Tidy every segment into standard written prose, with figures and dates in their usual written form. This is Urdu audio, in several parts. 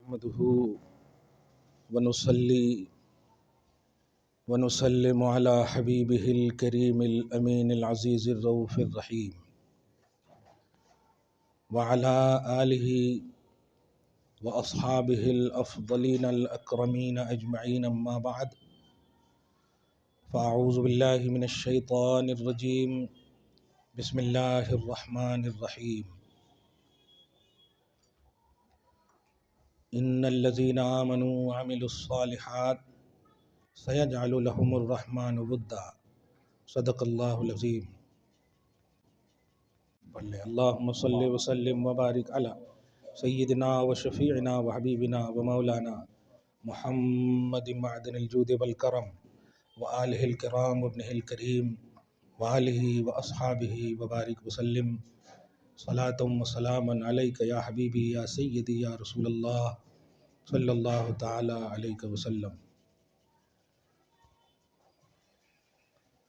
نحمده ونصلي ونسلم على حبيبه الكريم الأمين العزيز الرؤوف الرحيم وعلى آله وأصحابه الأفضلين الأكرمين أجمعين. أما بعد، فأعوذ بالله من الشيطان الرجيم. بسم الله الرحمن الرحيم. إن الذين آمنوا وعملوا الصالحات سيجعل لهم الرحمن ودا. صدق الله العظيم. اللهم صل وسلم وبارك على سيدنا وشفيعنا وحبيبنا ومولانا محمد معدن الجود والكرم وآله الكرام وابنه الكريم وآله وأصحابه وبارك وسلم. صلاة وسلاما عليك يا حبيبي يا سيدي يا رسول الله صلی اللہ تعالی علیہ وسلم.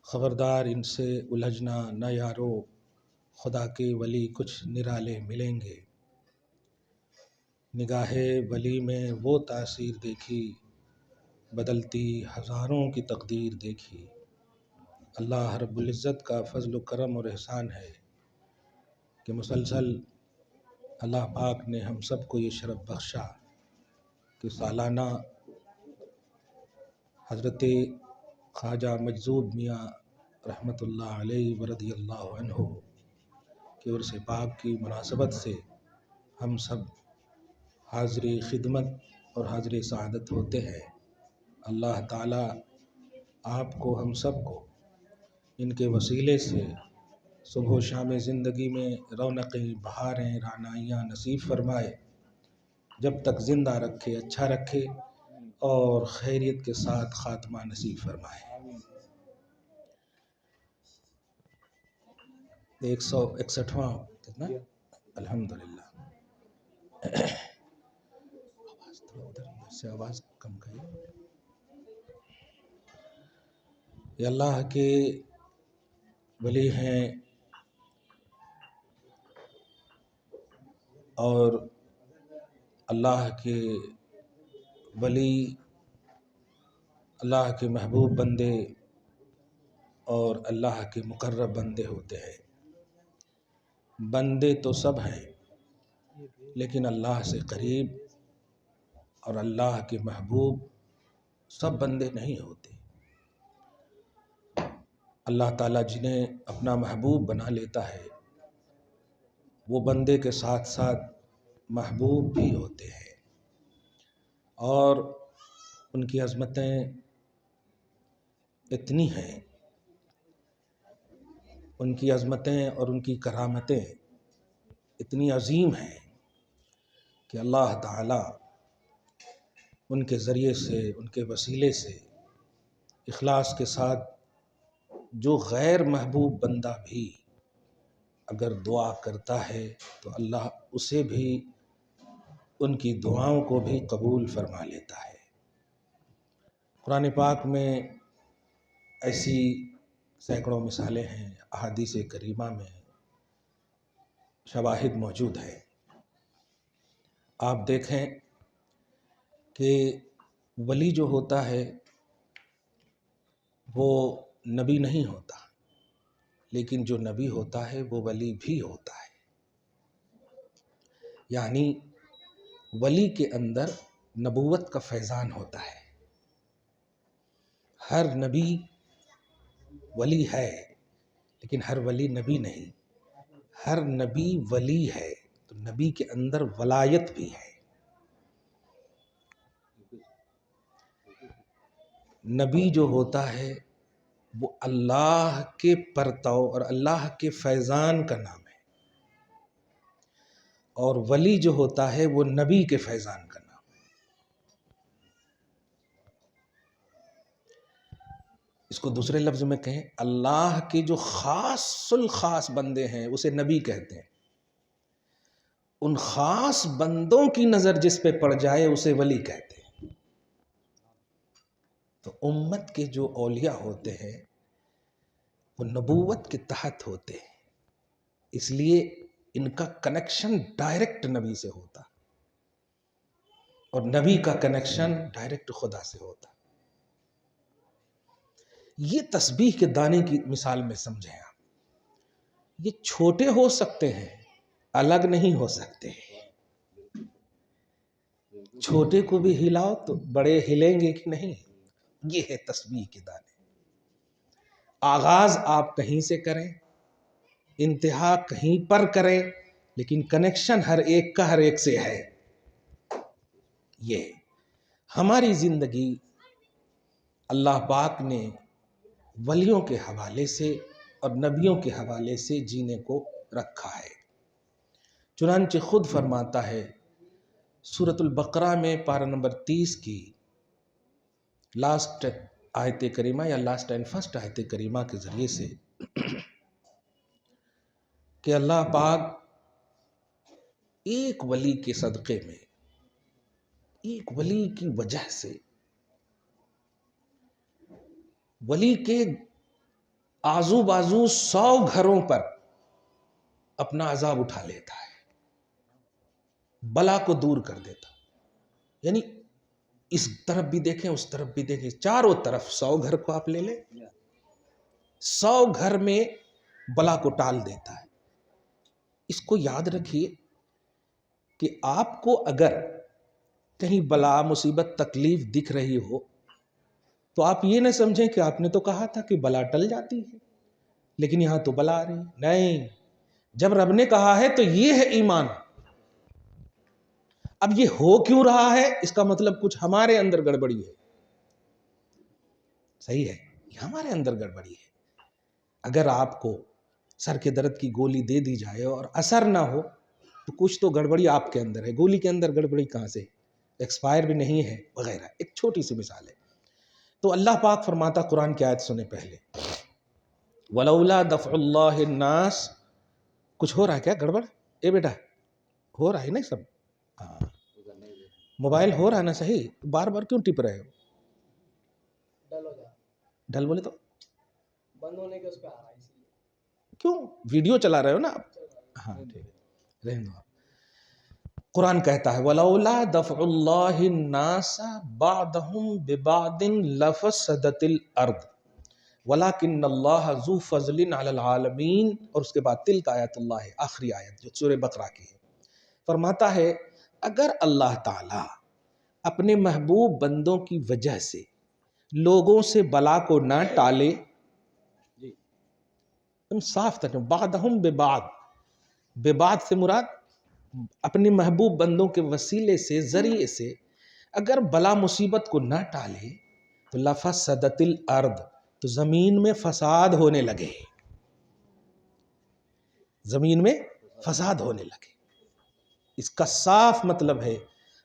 خبردار ان سے الجھنا نہ یارو، خدا کے ولی کچھ نرالے ملیں گے. نگاہ ولی میں وہ تاثیر دیکھی، بدلتی ہزاروں کی تقدیر دیکھی. اللہ رب العزت کا فضل و کرم اور احسان ہے کہ مسلسل اللہ پاک نے ہم سب کو یہ شرف بخشا کہ سالانہ حضرت خواجہ مجذوب میاں رحمۃ اللہ علیہ ورضی اللہ عنہ کے عرس پاک کی مناسبت سے ہم سب حاضر خدمت اور حاضر سعادت ہوتے ہیں. اللہ تعالیٰ آپ کو ہم سب کو ان کے وسیلے سے صبح و شام زندگی میں رونقیں، بہاریں، رعنائیاں نصیب فرمائے، جب تک زندہ رکھے، اچھا رکھے اور خیریت کے ساتھ خاتمہ نصیب فرمائے. 161واں کتنا؟ الحمدللہ. سے آواز کم کریے. یہ اللہ کے ولی ہیں اور اللہ کے ولی اللہ کے محبوب بندے اور اللہ کے مقرب بندے ہوتے ہیں. بندے تو سب ہیں لیکن اللہ سے قریب اور اللہ کے محبوب سب بندے نہیں ہوتے. اللہ تعالیٰ جنہیں اپنا محبوب بنا لیتا ہے وہ بندے کے ساتھ ساتھ محبوب بھی ہوتے ہیں، اور ان کی عظمتیں اتنی ہیں، ان کی عظمتیں اور ان کی کرامتیں اتنی عظیم ہیں کہ اللہ تعالیٰ ان کے ذریعے سے، ان کے وسیلے سے اخلاص کے ساتھ جو غیر محبوب بندہ بھی اگر دعا کرتا ہے تو اللہ اسے بھی، ان کی دعاؤں کو بھی قبول فرما لیتا ہے. قرآن پاک میں ایسی سینکڑوں مثالیں ہیں، احادیث کریمہ میں شواہد موجود ہیں. آپ دیکھیں کہ ولی جو ہوتا ہے وہ نبی نہیں ہوتا، لیکن جو نبی ہوتا ہے وہ ولی بھی ہوتا ہے. یعنی ولی کے اندر نبوت کا فیضان ہوتا ہے. ہر نبی ولی ہے لیکن ہر ولی نبی نہیں. ہر نبی ولی ہے تو نبی کے اندر ولایت بھی ہے. نبی جو ہوتا ہے وہ اللہ کے پرتو اور اللہ کے فیضان کا نام ہے، اور ولی جو ہوتا ہے وہ نبی کے فیضان کا نام ہے. اس کو دوسرے لفظ میں کہیں، اللہ کے جو خاص الخاص بندے ہیں اسے نبی کہتے ہیں. ان خاص بندوں کی نظر جس پہ پڑ جائے اسے ولی کہتے ہیں. تو امت کے جو اولیاء ہوتے ہیں وہ نبوت کے تحت ہوتے ہیں، اس لیے ان کا کنیکشن ڈائریکٹ نبی سے ہوتا. اور نبی کا کنیکشن ڈائریکٹ خدا سے ہوتا. یہ تسبیح کے دانے کی مثال میں سمجھیں آپ. یہ چھوٹے ہو سکتے ہیں، الگ نہیں ہو سکتے. چھوٹے کو بھی ہلاؤ تو بڑے ہلیں گے کہ نہیں. یہ ہے تسبیح کے دانے. آغاز آپ کہیں سے کریں، انتہا کہیں پر کریں، لیکن کنیکشن ہر ایک کا ہر ایک سے ہے. یہ ہماری زندگی اللہ پاک نے ولیوں کے حوالے سے اور نبیوں کے حوالے سے جینے کو رکھا ہے. چنانچہ خود فرماتا ہے سورۃ البقرہ میں پارہ نمبر 30 کی لاسٹ آیت کریمہ یا لاسٹ اینڈ فرسٹ آیت کریمہ کے ذریعے سے کہ اللہ پاک ایک ولی کے صدقے میں، ایک ولی کی وجہ سے، ولی کے آزو بازو 100 گھروں پر اپنا عذاب اٹھا لیتا ہے، بلا کو دور کر دیتا. یعنی اس طرف بھی دیکھیں اس طرف بھی دیکھیں، چاروں طرف 100 گھر کو آپ لے لیں، 100 گھر میں بلا کو ٹال دیتا ہے. اس کو یاد رکھیے کہ آپ کو اگر کہیں بلا مصیبت تکلیف دکھ رہی ہو تو آپ یہ نہ سمجھیں کہ آپ نے تو کہا تھا کہ بلا ٹل جاتی ہے، لیکن یہاں تو بلا آ رہی. نہیں، جب رب نے کہا ہے تو یہ ہے ایمان. اب یہ ہو کیوں رہا ہے، اس کا مطلب کچھ ہمارے اندر گڑبڑی ہے. صحیح ہے، یہ ہمارے اندر گڑبڑی ہے. اگر آپ کو سر کے درد کی گولی دے دی جائے اور اثر نہ ہو تو کچھ تو گڑبڑی آپ کے اندر ہے. گولی کے اندر گڑبڑی کہاں سے، ایکسپائر بھی نہیں ہے وغیرہ. ایک چھوٹی سی مثال ہے. تو اللہ پاک فرماتا، قرآن کی آیت سنیں پہلے، وَلَوْلَا دَفْعُ اللَّهِ النَّاسِ. کچھ ہو رہا ہے کیا گڑبڑ؟ اے بیٹا ہو رہا ہے نا سب؟ ہاں موبائل ہو رہا ہے نا صحیح؟ بار بار کیوں ٹپ رہے ہو؟ ڈل بولے تو بند ہونے کے اس پہ آ رہا ہے، اسی لیے. کیوں ویڈیو چلا رہے ہو نا آپ؟ ہاں ٹھیک ہے، رہنے دو. قرآن کہتا ہے وَلَوْلَا دَفْعُ اللَّهِ النَّاسَ بَعْضَهُمْ بِبَعْضٍ لَفَسَدَتِ الْأَرْضُ وَلَكِنَّ اللَّهَ ذُو فَضْلٍ عَلَى الْعَالَمِينَ. اور اس کے بعد تِلْکَ آیَتُ اللَّهِ، آخری آیت جو سورہ بقرہ کی ہے. فرماتا ہے اگر اللہ تعالی اپنے محبوب بندوں کی وجہ سے لوگوں سے بلا کو نہ ٹالے، صاف تک بعضہم ببعض، ببعض سے مراد اپنے محبوب بندوں کے وسیلے سے، ذریعے سے اگر بلا مصیبت کو نہ ٹالے تو لفسدت الارض، تو زمین میں فساد ہونے لگے، زمین میں فساد ہونے لگے. اس کا صاف مطلب ہے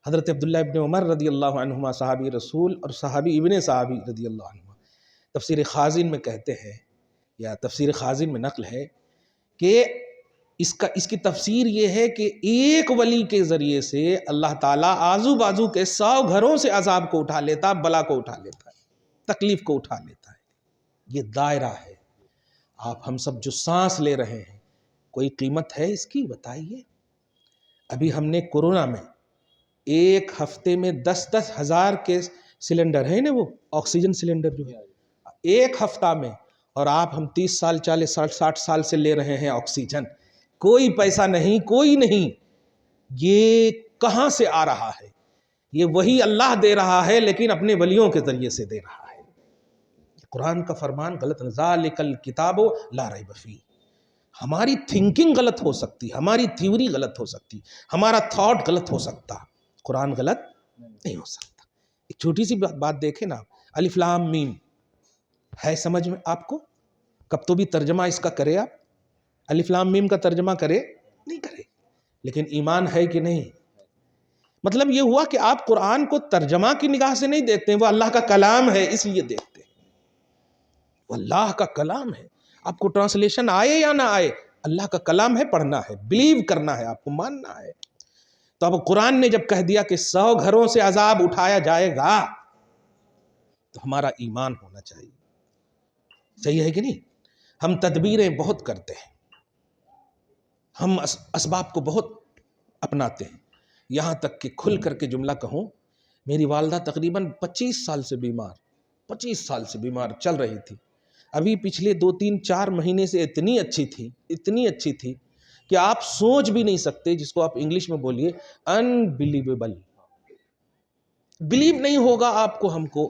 حضرت عبداللہ ابن عمر رضی اللہ عنہما صحابی رسول اور صحابی ابن صحابی رضی اللہ عنہما تفسیر خازن میں کہتے ہیں، یا تفسیر خازن میں نقل ہے کہ اس کی تفسیر یہ ہے کہ ایک ولی کے ذریعے سے اللہ تعالیٰ آزو بازو کے 100 گھروں سے عذاب کو اٹھا لیتا، بلا کو اٹھا لیتا ہے، تکلیف کو اٹھا لیتا ہے. یہ دائرہ ہے. آپ ہم سب جو سانس لے رہے ہیں، کوئی قیمت ہے اس کی؟ بتائیے. ابھی ہم نے کورونا میں ایک ہفتے میں 10-10 ہزار کے سلنڈر ہیں نا، وہ آکسیجن سلنڈر جو ہے، ایک ہفتہ میں، اور آپ ہم 30 سال 40 سال 60 سال سے لے رہے ہیں آکسیجن. کوئی پیسہ نہیں، کوئی نہیں. یہ کہاں سے آ رہا ہے؟ یہ وہی اللہ دے رہا ہے، لیکن اپنے ولیوں کے ذریعے سے دے رہا ہے. قرآن کا فرمان غلط نہیں، ذالک الکتاب لا ریب فیہ. ہماری تھنکنگ غلط ہو سکتی، ہماری تھیوری غلط ہو سکتی، ہمارا تھاٹ غلط ہو سکتا، قرآن غلط نہیں ہو سکتا. ایک چھوٹی سی بات دیکھیں نا، الف لام میم ہے سمجھ میں آپ کو؟ کب تو بھی ترجمہ اس کا کرے آپ؟ الف لام میم کا ترجمہ کرے؟ نہیں کرے. لیکن ایمان ہے کہ نہیں؟ مطلب یہ ہوا کہ آپ قرآن کو ترجمہ کی نگاہ سے نہیں دیکھتے ہیں، وہ اللہ کا کلام ہے اس لیے دیکھتے ہیں. وہ اللہ کا کلام ہے. آپ کو ٹرانسلیشن آئے یا نہ آئے، اللہ کا کلام ہے، پڑھنا ہے، بلیو کرنا ہے، آپ کو ماننا ہے. تو اب قرآن نے جب کہہ دیا کہ 100 گھروں سے عذاب اٹھایا جائے گا، تو ہمارا ایمان ہونا چاہیے. صحیح ہے کہ نہیں؟ ہم تدبیریں بہت کرتے ہیں، ہم اسباب کو بہت اپناتے ہیں، یہاں تک کہ کھل کر کے جملہ کہوں، میری والدہ تقریباً 25 سال سے بیمار چل رہی تھی. ابھی پچھلے 2-3-4 مہینے سے اتنی اچھی تھی کہ آپ سوچ بھی نہیں سکتے، جس کو آپ انگلش میں بولیے انبلیویبل، بلیو نہیں ہوگا آپ کو، ہم کو.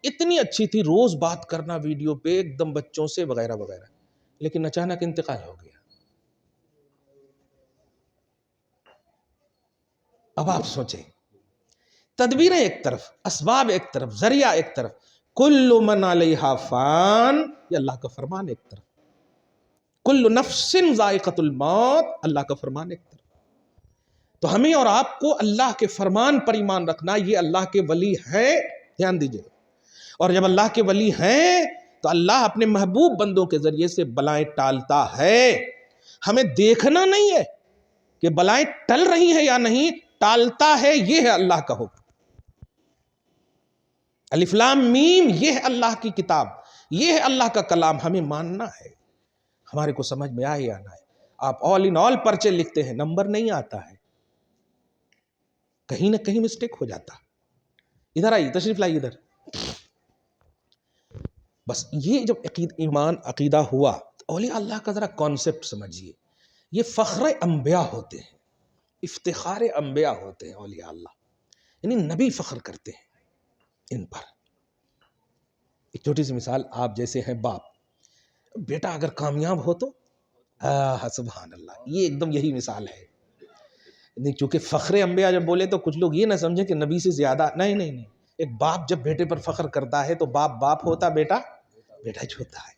اتنی اچھی تھی، روز بات کرنا ویڈیو پہ ایک دم بچوں سے وغیرہ وغیرہ. لیکن اچانک انتقال ہو گیا. اب آپ سوچیں، تدبیریں ایک طرف، اسباب ایک طرف، ذریعہ ایک طرف، کل من علیہا فان، یہ اللہ کا فرمان ایک طرف، کل نفس ذائقۃ الموت، اللہ کا فرمان ایک طرف. تو ہمیں اور آپ کو اللہ کے فرمان پر ایمان رکھنا. یہ اللہ کے ولی ہیں، دھیان دیجئے. اور جب اللہ کے ولی ہیں تو اللہ اپنے محبوب بندوں کے ذریعے سے بلائیں ٹالتا ہے. ہمیں دیکھنا نہیں ہے کہ بلائیں ٹل رہی ہیں یا نہیں، ٹالتا ہے. یہ ہے اللہ کا حکم. الف لام میم، یہ ہے اللہ کی کتاب، یہ ہے اللہ کا کلام. ہمیں ماننا ہے. ہمارے کو سمجھ میں آئے یا نہ آئے. آپ آل ان آل پرچے لکھتے ہیں، نمبر نہیں آتا ہے، کہیں نہ کہیں مسٹیک ہو جاتا. ادھر آئیے، تشریف لائیے ادھر. بس یہ جب ایمان عقیدہ ہوا، اولیاء اللہ کا ذرا کانسیپٹ سمجھیے. یہ فخر انبیاء ہوتے ہیں، افتخار انبیاء ہوتے ہیں اولیاء اللہ. یعنی نبی فخر کرتے ہیں ان پر. ایک چھوٹی سی مثال، آپ جیسے ہیں باپ، بیٹا اگر کامیاب ہو تو سبحان اللہ، یہ ایک دم یہی مثال ہے. نہیں، چونکہ فخر انبیاء جب بولے تو کچھ لوگ یہ نہ سمجھیں کہ نبی سے زیادہ. نہیں. ایک باپ جب بیٹے پر فخر کرتا ہے تو باپ ہوتا، بیٹا ہوتا ہے.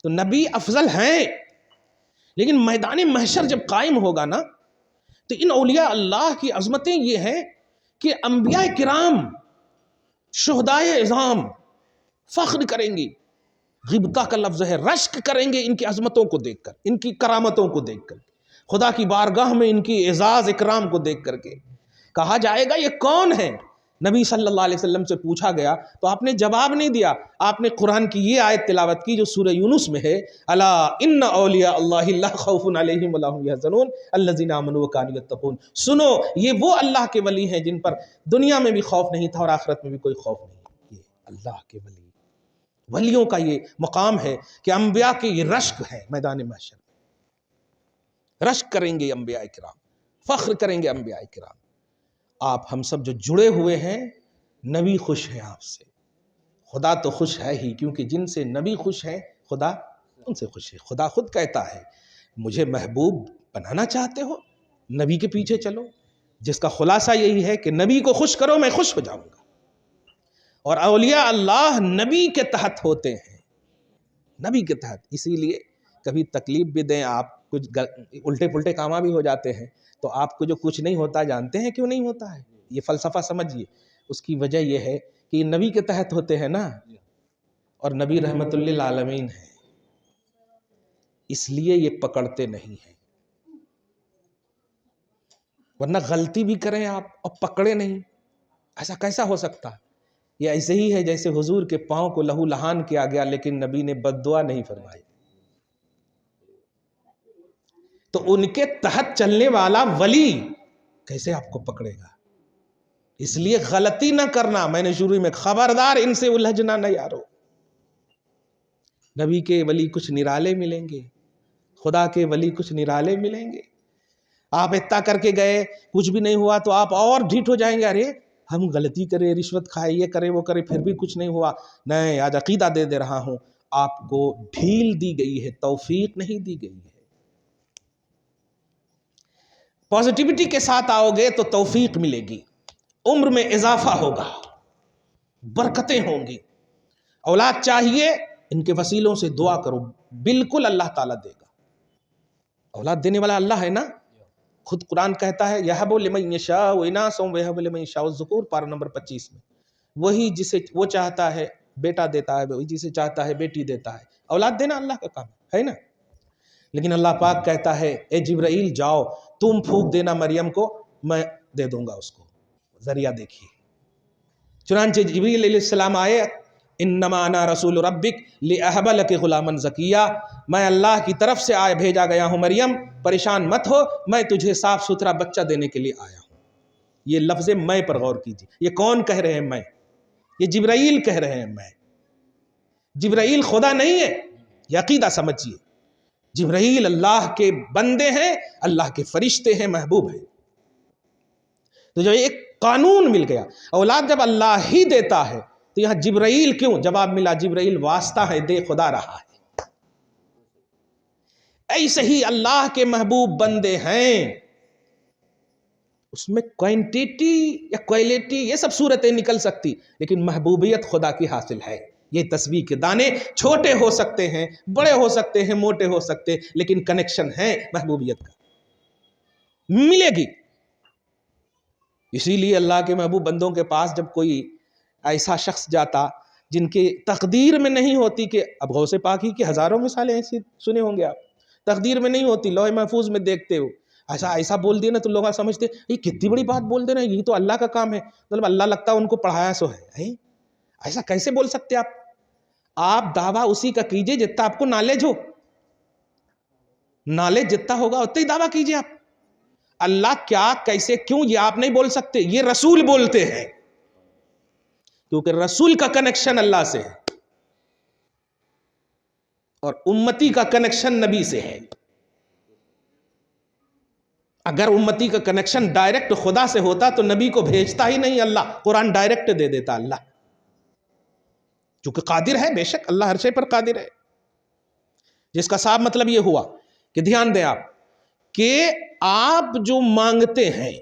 تو نبی افضل ہیں. لیکن میدان محشر جب قائم ہوگا نا، تو ان اولیاء اللہ کی عظمتیں یہ ہیں کہ انبیاء کرام، شہدائے عظام فخر کریں گی. غبطہ کا لفظ ہے، رشک کریں گے ان کی عظمتوں کو دیکھ کر، ان کی کرامتوں کو دیکھ کر، خدا کی بارگاہ میں ان کی اعزاز اکرام کو دیکھ کر کے. کہا جائے گا یہ کون ہے؟ نبی صلی اللہ علیہ وسلم سے پوچھا گیا تو آپ نے جواب نہیں دیا. آپ نے قرآن کی یہ آیت تلاوت کی جو سورہ یونس میں ہے، الا ان اولیاء اللہ لا خوف علیہم ولا هم يحزنون الذین آمنوا وكانوا يتقون. سنو، یہ وہ اللہ کے ولی ہیں جن پر دنیا میں بھی خوف نہیں تھا اور آخرت میں بھی کوئی خوف نہیں. یہ اللہ کے ولی، ولیوں کا یہ مقام ہے کہ انبیاء کے یہ رشک ہے. میدان محشر رشک کریں گے انبیاء کرام، فخر کریں گے انبیاء کرام. آپ ہم سب جو جڑے ہوئے ہیں، نبی خوش ہیں آپ سے. خدا تو خوش ہے ہی، کیونکہ جن سے نبی خوش ہے خدا ان سے خوش ہے. خدا خود کہتا ہے مجھے محبوب بنانا چاہتے ہو، نبی کے پیچھے چلو. جس کا خلاصہ یہی ہے کہ نبی کو خوش کرو، میں خوش ہو جاؤں گا. اور اولیاء اللہ نبی کے تحت ہوتے ہیں، نبی کے تحت. اسی لیے کبھی تکلیف بھی دیں آپ، کچھ الٹے پلٹے کاماں بھی ہو جاتے ہیں، تو آپ کو جو کچھ نہیں ہوتا جانتے ہیں کیوں نہیں ہوتا ہے. یہ فلسفہ سمجھیے. اس کی وجہ یہ ہے کہ یہ نبی کے تحت ہوتے ہیں نا، اور نبی رحمت للعالمین ہیں، اس لیے یہ پکڑتے نہیں ہیں. ورنہ غلطی بھی کریں آپ اور پکڑے نہیں، ایسا کیسا ہو سکتا؟ یہ ایسے ہی ہے جیسے حضور کے پاؤں کو لہو لہان کیا گیا لیکن نبی نے بد دعا نہیں فرمائی. تو ان کے تحت چلنے والا ولی کیسے آپ کو پکڑے گا؟ اس لیے غلطی نہ کرنا. میں نے شروع میں خبردار ان سے الجھنا نہ یارو. نبی کے ولی کچھ نرالے ملیں گے، خدا کے ولی کچھ نرالے ملیں گے. آپ اتنا کر کے گئے، کچھ بھی نہیں ہوا تو آپ اور ڈھیٹ ہو جائیں گے. ارے ہم غلطی کرے، رشوت کھائے، یہ کرے وہ کرے، پھر بھی کچھ نہیں ہوا. نہیں، آج عقیدہ دے رہا ہوں، آپ کو ڈھیل دی گئی ہے، توفیق نہیں دی گئی ہے. پازیٹیوٹی کے ساتھ آؤ گے تو توفیق ملے گی، عمر میں اضافہ ہوگا، برکتیں ہوں گی. اولاد چاہیے، ان کے وسیلوں سے دعا کرو، بالکل اللہ تعالیٰ دے گا. اولاد دینے والا اللہ ہے نا. خود قرآن کہتا ہے یَهَبُ لِمَن یَشَاءُ إِنَاثًا وَيَهَبُ لِمَن یَشَاءُ الذُّکُورَ، پارہ نمبر 25 میں. وہی جسے وہ چاہتا ہے بیٹا دیتا ہے، وہی جسے چاہتا ہے بیٹی دیتا ہے. اولاد دینا اللہ کا کام ہے نا. لیکن اللہ پاک کہتا ہے اے جبرائیل جاؤ، تم پھونک دینا مریم کو، میں دے دوں گا اس کو. ذریعہ دیکھیے. چنانچہ جبرائیل علیہ السلام آئے، انما انا رسول ربک لأہب لک غلاما زکیہ، میں اللہ کی طرف سے بھیجا گیا ہوں مریم، پریشان مت ہو، میں تجھے صاف ستھرا بچہ دینے کے لیے آیا ہوں. یہ لفظ میں پر غور کیجیے، یہ کون کہہ رہے ہیں میں؟ یہ جبرائیل کہہ رہے ہیں میں۔ جبرائیل خدا نہیں ہے، یہ عقیدہ سمجھیے۔ جبرائیل اللہ کے بندے ہیں، اللہ کے فرشتے ہیں، محبوب ہیں۔ تو جو ایک قانون مل گیا، اولاد جب اللہ ہی دیتا ہے تو یہاں جبرائیل کیوں؟ جواب ملا جبرائیل واسطہ ہے، دے خدا رہا ہے۔ ایسے ہی اللہ کے محبوب بندے ہیں، اس میں کوانٹیٹی یا کوالٹی یہ سب صورتیں نکل سکتی، لیکن محبوبیت خدا کی حاصل ہے۔ یہ تسبیح کے دانے چھوٹے ہو سکتے ہیں، بڑے ہو سکتے ہیں، موٹے ہو سکتے ہیں، لیکن کنیکشن ہے محبوبیت کا، ملے گی۔ اسی لیے اللہ کے محبوب بندوں کے پاس جب کوئی ایسا شخص جاتا جن کے تقدیر میں نہیں ہوتی، کہ اب غوث پاک ہی کی ہزاروں مثالیں ایسی سنے ہوں گے آپ، تقدیر میں نہیں ہوتی، لوح محفوظ میں دیکھتے ہو، ایسا بول دیا نا تو لوگ سمجھتے یہ کتنی بڑی بات بول دینا، یہ تو اللہ کا کام ہے، مطلب اللہ لگتا ہے ان کو پڑھایا سو ہے۔ ایسا کیسے بول سکتے آپ دعویٰ اسی کا کیجئے جتنا آپ کو نالج ہو، نالج جتنا ہوگا اتنا ہی دعویٰ کیجئے آپ۔ اللہ کیا، کیسے، کیوں، یہ آپ نہیں بول سکتے، یہ رسول بولتے ہیں، کیونکہ رسول کا کنیکشن اللہ سے ہے اور امتی کا کنیکشن نبی سے ہے۔ اگر امتی کا کنیکشن ڈائریکٹ خدا سے ہوتا تو نبی کو بھیجتا ہی نہیں اللہ، قرآن ڈائریکٹ دے دیتا اللہ، چونکہ قادر ہے، بے شک اللہ ہر شے پر قادر ہے۔ جس کا صاحب مطلب یہ ہوا کہ دھیان دیں آپ کہ آپ جو مانگتے ہیں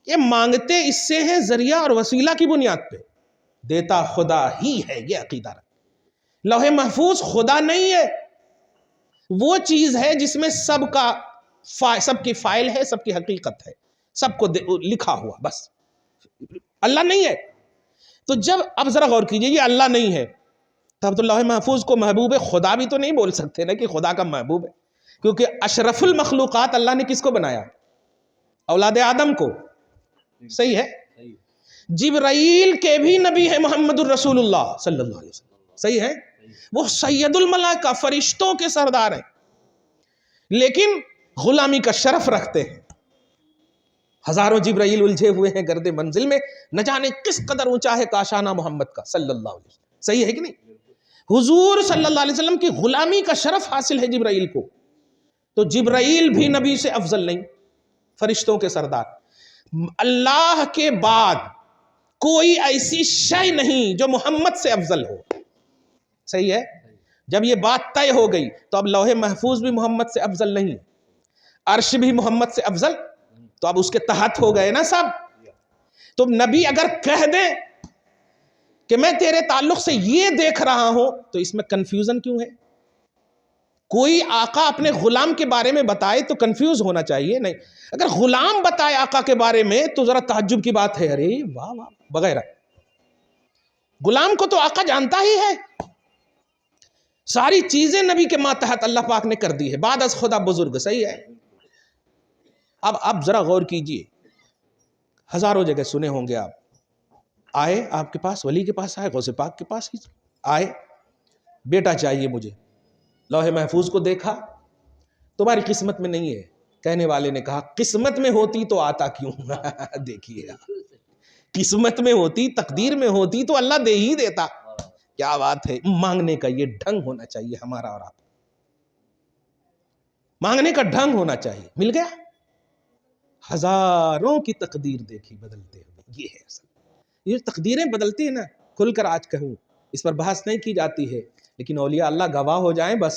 یہ مانگتے اس سے ہیں ذریعہ اور وسیلہ کی بنیاد پہ، دیتا خدا ہی ہے، یہ عقیدہ رکھ۔ لوح محفوظ خدا نہیں ہے، وہ چیز ہے جس میں سب کی فائل ہے، سب کی حقیقت ہے، سب کو لکھا ہوا، بس اللہ نہیں ہے۔ تو جب اب ذرا غور کیجئے یہ اللہ نہیں ہے تب تو لوح محفوظ کو محبوب خدا بھی تو نہیں بول سکتے نا کہ خدا کا محبوب ہے، کیونکہ اشرف المخلوقات اللہ نے کس کو بنایا؟ اولاد آدم کو، صحیح ہے؟ جبرائیل کے بھی نبی ہے محمد الرسول اللہ صلی اللہ علیہ وسلم، صحیح ہے؟ وہ سید الملائکہ، فرشتوں کے سردار ہیں، لیکن غلامی کا شرف رکھتے ہیں۔ ہزاروں جبرائیل الجھے ہوئے ہیں گرد منزل میں، نہ جانے کس قدر اونچا ہے کاشانہ محمد کا صلی اللہ علیہ وسلم، صحیح ہے کہ نہیں؟ حضور صلی اللہ علیہ وسلم کی غلامی کا شرف حاصل ہے جبرائیل کو، تو جبرائیل بھی نبی سے افضل نہیں، فرشتوں کے سردار۔ اللہ کے بعد کوئی ایسی شے نہیں جو محمد سے افضل ہو، صحیح ہے؟ جب یہ بات طے ہو گئی تو اب لوح محفوظ بھی محمد سے افضل نہیں، عرش بھی محمد سے افضل، تو اب اس کے تحت ہو گئے نا سب۔ تو نبی اگر کہہ دیں کہ میں تیرے تعلق سے یہ دیکھ رہا ہوں تو اس میں کنفیوژن کیوں ہے؟ کوئی آقا اپنے غلام کے بارے میں بتائے تو کنفیوز ہونا چاہیے نہیں، اگر غلام بتائے آقا کے بارے میں تو ذرا تعجب کی بات ہے، ارے واہ واہ وغیرہ۔ غلام کو تو آقا جانتا ہی ہے، ساری چیزیں نبی کے ماتحت اللہ پاک نے کر دی ہے، بعد از خدا بزرگ، صحیح ہے؟ اب ذرا غور کیجئے، ہزاروں جگہ سنے ہوں گے آپ، آئے آپ کے پاس، ولی کے پاس آئے، غوث پاک کے پاس ہی آئے، بیٹا چاہیے مجھے، لوح محفوظ کو دیکھا، تمہاری قسمت میں نہیں ہے، کہنے والے نے کہا قسمت میں ہوتی تو آتا کیوں؟ دیکھیے قسمت میں ہوتی، تقدیر میں ہوتی تو اللہ دے ہی دیتا۔ کیا بات ہے، مانگنے کا یہ ڈھنگ ہونا چاہیے ہمارا اور آپ، مانگنے کا ڈھنگ ہونا چاہیے۔ مل گیا، ہزاروں کی تقدیر دیکھی بدلتے ہوئے، یہ ہے اصل، یہ تقدیریں بدلتی ہیں نا، کھل کر آج کہوں اس پر بحث نہیں کی جاتی ہے، لیکن اولیاء اللہ گواہ ہو جائیں بس،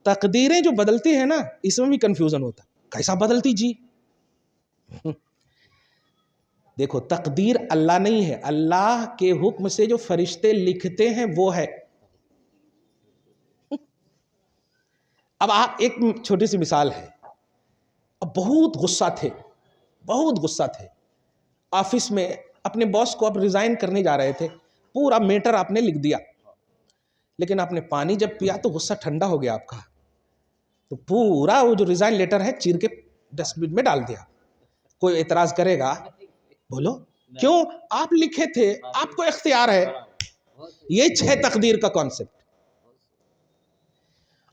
تقدیریں جو بدلتی ہیں نا اس میں بھی کنفیوژن ہوتا، کیسا بدلتی جی؟ دیکھو تقدیر اللہ نہیں ہے، اللہ کے حکم سے جو فرشتے لکھتے ہیں وہ ہے۔ اب آپ ایک چھوٹی سی مثال ہے، اب بہت غصہ تھے آفس میں، اپنے باس کو اب ریزائن کرنے جا رہے تھے، پورا میٹر آپ نے لکھ دیا، لیکن آپ نے پانی جب پیا تو غصہ ٹھنڈا ہو گیا آپ کا، تو پورا وہ جو ریزائن لیٹر ہے چیر کے ڈسٹ بن میں ڈال دیا۔ کوئی اعتراض کرے گا؟ بولو کیوں؟ آپ لکھے تھے، آپ کو اختیار ہے، یہ ہے تقدیر کا کانسیپٹ۔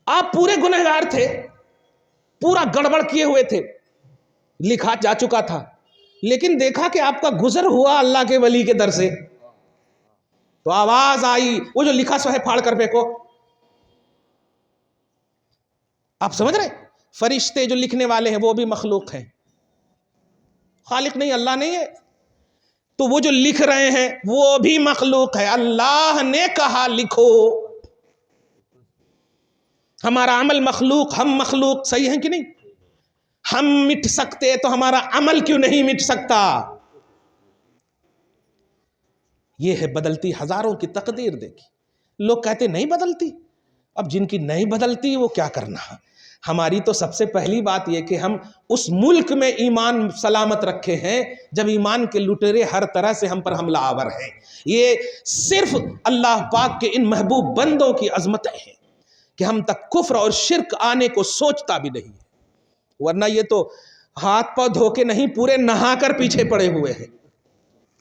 آپ پورے گنہگار تھے، پورا گڑبڑ کیے ہوئے تھے، لکھا جا چکا تھا، لیکن دیکھا کہ آپ کا گزر ہوا اللہ کے ولی کے در سے، تو آواز آئی وہ جو لکھا سو ہے پھاڑ کر پھینکو. آپ سمجھ رہے؟ فرشتے جو لکھنے والے ہیں وہ بھی مخلوق ہیں، خالق نہیں، اللہ نہیں ہے. تو وہ جو لکھ رہے ہیں وہ بھی مخلوق ہے. اللہ نے کہا لکھو. ہمارا عمل مخلوق، ہم مخلوق، صحیح ہیں کہ نہیں؟ ہم مٹ سکتے تو ہمارا عمل کیوں نہیں مٹ سکتا؟ یہ ہے بدلتی ہزاروں کی تقدیر. دیکھی لوگ کہتے نہیں بدلتی. اب جن کی نہیں بدلتی وہ کیا کرنا. ہماری تو سب سے پہلی بات یہ کہ ہم اس ملک میں ایمان سلامت رکھے ہیں جب ایمان کے لٹیرے ہر طرح سے ہم پر حملہ آور ہیں. یہ صرف اللہ پاک کے ان محبوب بندوں کی عظمتیں ہیں کہ ہم تک کفر اور شرک آنے کو سوچتا بھی نہیں، ورنہ یہ تو ہاتھ پاؤں دھو کے نہیں، پورے نہا کر پیچھے پڑے ہوئے ہیں.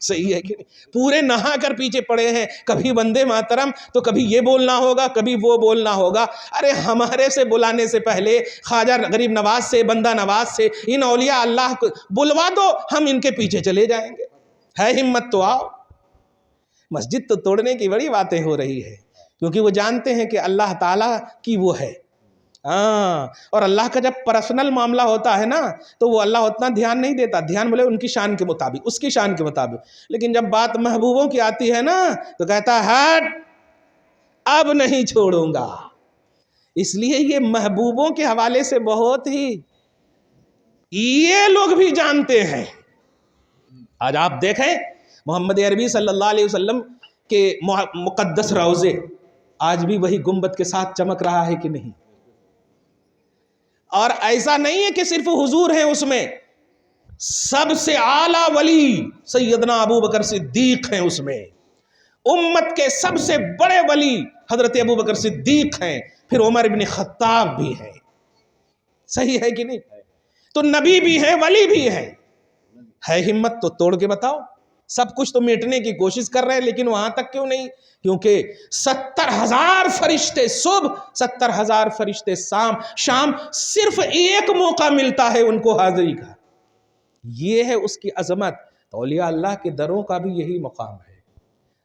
صحیح ہے کہ نہیں؟ پورے نہا کر پیچھے پڑے ہیں. کبھی وندے ماترم تو کبھی یہ بولنا ہوگا، کبھی وہ بولنا ہوگا. ارے ہمارے سے بلانے سے پہلے خواجہ غریب نواز سے، بندہ نواز سے، ان اولیاء اللہ کو بلوا دو، ہم ان کے پیچھے چلے جائیں گے. ہے ہمت تو آؤ. مسجد تو توڑنے کی بڑی باتیں ہو رہی ہے، کیونکہ وہ جانتے ہیں کہ اللہ تعالیٰ کی وہ ہے. اور اللہ کا جب پرسنل معاملہ ہوتا ہے نا تو وہ اللہ اتنا دھیان نہیں دیتا. دھیان بولے ان کی شان کے مطابق، اس کی شان کے مطابق. لیکن جب بات محبوبوں کی آتی ہے نا تو کہتا ہے ہٹ، اب نہیں چھوڑوں گا. اس لیے یہ محبوبوں کے حوالے سے بہت ہی یہ لوگ بھی جانتے ہیں. آج آپ دیکھیں محمد عربی صلی اللہ علیہ وسلم کے مقدس روضے آج بھی وہی گنبد کے ساتھ چمک رہا ہے کہ نہیں؟ اور ایسا نہیں ہے کہ صرف حضور ہیں اس میں، سب سے اعلیٰ ولی سیدنا ابو بکر صدیق ہیں اس میں. امت کے سب سے بڑے ولی حضرت ابو بکر صدیق ہیں، پھر عمر بن خطاب بھی ہیں. صحیح ہے کہ نہیں؟ تو نبی بھی ہیں، ولی بھی ہیں. ہے ہمت تو توڑ کے بتاؤ. سب کچھ تو میٹنے کی کوشش کر رہے ہیں، لیکن وہاں تک کیوں نہیں؟ کیونکہ 70,000 فرشتے صبح، 70,000 فرشتے شام، صرف ایک موقع ملتا ہے ان کو حاضری کا. یہ ہے اس کی عظمت. اولیاء اللہ کے دروں کا بھی یہی مقام ہے.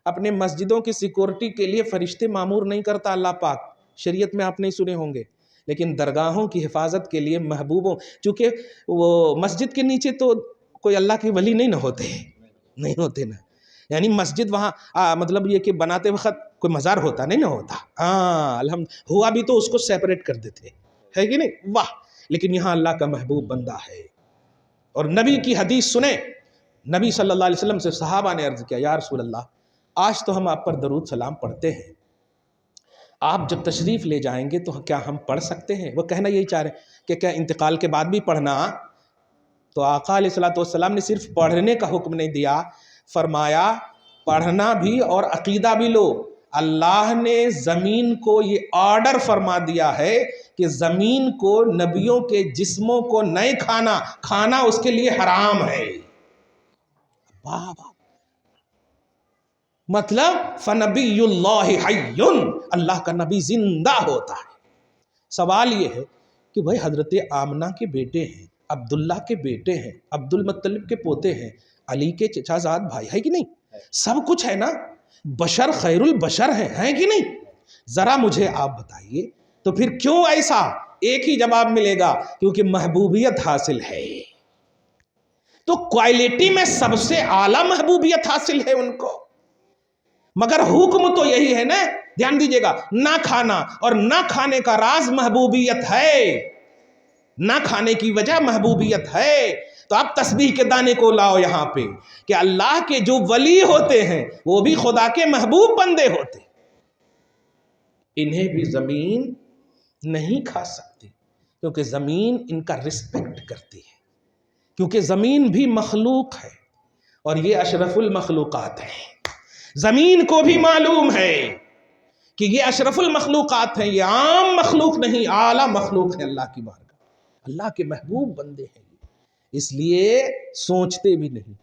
اپنے مسجدوں کی سیکورٹی کے لیے فرشتے معمور نہیں کرتا اللہ پاک، شریعت میں آپ نہیں سنے ہوں گے. لیکن درگاہوں کی حفاظت کے لیے محبوبوں، چونکہ وہ مسجد کے نیچے تو کوئی اللہ کے ولی نہیں نہیں ہوتے نا. یعنی مسجد وہاں مطلب یہ کہ بناتے وقت کوئی مزار ہوتا نہیں نہ ہوتا. الحمد ہوا بھی تو اس کو سیپریٹ کر دیتے، ہے کہ نہیں؟ واہ. لیکن یہاں اللہ کا محبوب بندہ ہے. اور نبی کی حدیث سنیں. نبی صلی اللہ علیہ وسلم سے صحابہ نے عرض کیا، یا رسول اللہ آج تو ہم آپ پر درود سلام پڑھتے ہیں، آپ جب تشریف لے جائیں گے تو کیا ہم پڑھ سکتے ہیں؟ وہ کہنا یہی چاہ رہے ہیں کہ کیا انتقال کے بعد بھی پڑھنا؟ تو آقا علیہ السلام نے صرف پڑھنے کا حکم نہیں دیا، فرمایا پڑھنا بھی اور عقیدہ بھی لو. اللہ نے زمین کو یہ آرڈر فرما دیا ہے کہ زمین کو نبیوں کے جسموں کو نہیں کھانا اس کے لیے حرام ہے. مطلب فنبی اللہ حی، اللہ کا نبی زندہ ہوتا ہے. سوال یہ ہے کہ بھائی حضرت آمنہ کے بیٹے ہیں، عبداللہ کے بیٹے ہیں، عبد المطلب کے پوتے ہیں، علی کے چچا زاد بھائی ہے کہ نہیں؟ سب کچھ ہے نا، بشر خیر البشر ہیں کہ نہیں؟ ذرا مجھے آپ بتائیے تو پھر کیوں ایسا؟ ایک ہی جواب ملے گا، کیونکہ محبوبیت حاصل ہے. تو کوالٹی میں سب سے اعلیٰ محبوبیت حاصل ہے ان کو. مگر حکم تو یہی ہے نا، دھیان دیجئے گا، نہ کھانا. اور نہ کھانے کا راز محبوبیت ہے، نہ کھانے کی وجہ محبوبیت ہے. تو آپ تسبیح کے دانے کو لاؤ یہاں پہ کہ اللہ کے جو ولی ہوتے ہیں وہ بھی خدا کے محبوب بندے ہوتے، انہیں بھی زمین نہیں کھا سکتی، کیونکہ زمین ان کا رسپیکٹ کرتی ہے، کیونکہ زمین بھی مخلوق ہے اور یہ اشرف المخلوقات ہے. زمین کو بھی معلوم ہے کہ یہ اشرف المخلوقات ہیں، یہ عام مخلوق نہیں، اعلیٰ مخلوق ہے اللہ کی بارگاہ، اللہ کے محبوب بندے ہیں. اس لیے سوچتے بھی نہیں.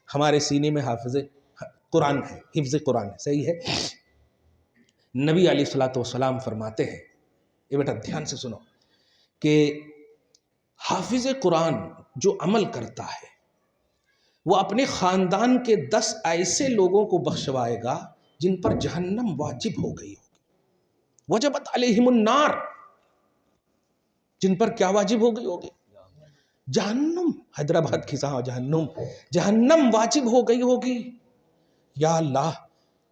ہمارے سینے میں حافظ قرآن ہے، حفظ قرآن ہے، صحیح ہے. نبی علیہ السلام فرماتے ہیں، یہ بیٹا دھیان سے سنو، کہ حافظ قرآن جو عمل کرتا ہے وہ اپنے خاندان کے 10 ایسے لوگوں کو بخشوائے گا جن پر جہنم واجب ہو گئی ہوگی، وجبت علیہم النار، جن پر کیا واجب ہو گئی ہوگی؟ جہنم۔ حیدرآباد کی جہنم واجب ہو گئی ہوگی۔ یا اللہ،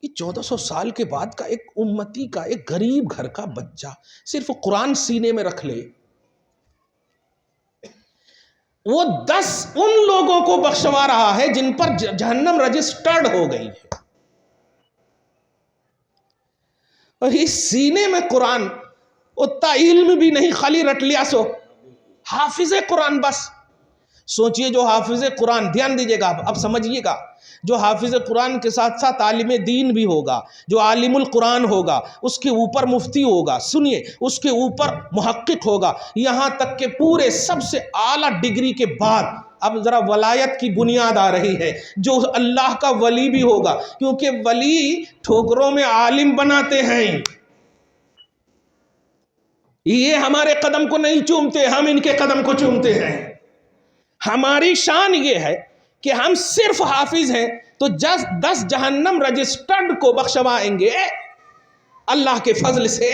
یہ 1400 سال کے بعد کا ایک امتی کا، ایک غریب گھر کا بچہ صرف قرآن سینے میں رکھ لے، وہ 10 ان لوگوں کو بخشوا رہا ہے جن پر جہنم رجسٹرڈ ہو گئی ہے۔ اور اس سینے میں قرآن، اتنا علم بھی نہیں، خالی رٹ لیا سو حافظ قرآن بس۔ سوچئے جو حافظ قرآن، دھیان دیجئے گا، اب سمجھئے گا، جو حافظ قرآن کے ساتھ ساتھ عالم دین بھی ہوگا، جو عالم القرآن ہوگا، اس کے اوپر مفتی ہوگا، سنیے، اس کے اوپر محقق ہوگا، یہاں تک کہ پورے سب سے اعلیٰ ڈگری کے بعد اب ذرا ولایت کی بنیاد آ رہی ہے، جو اللہ کا ولی بھی ہوگا، کیونکہ ولی ٹھوکروں میں عالم بناتے ہیں۔ یہ ہمارے قدم کو نہیں چومتے، ہم ان کے قدم کو چومتے ہیں۔ ہماری شان یہ ہے کہ ہم صرف حافظ ہیں تو 10 جہنم رجسٹرڈ کو بخشوائیں گے اللہ کے فضل سے،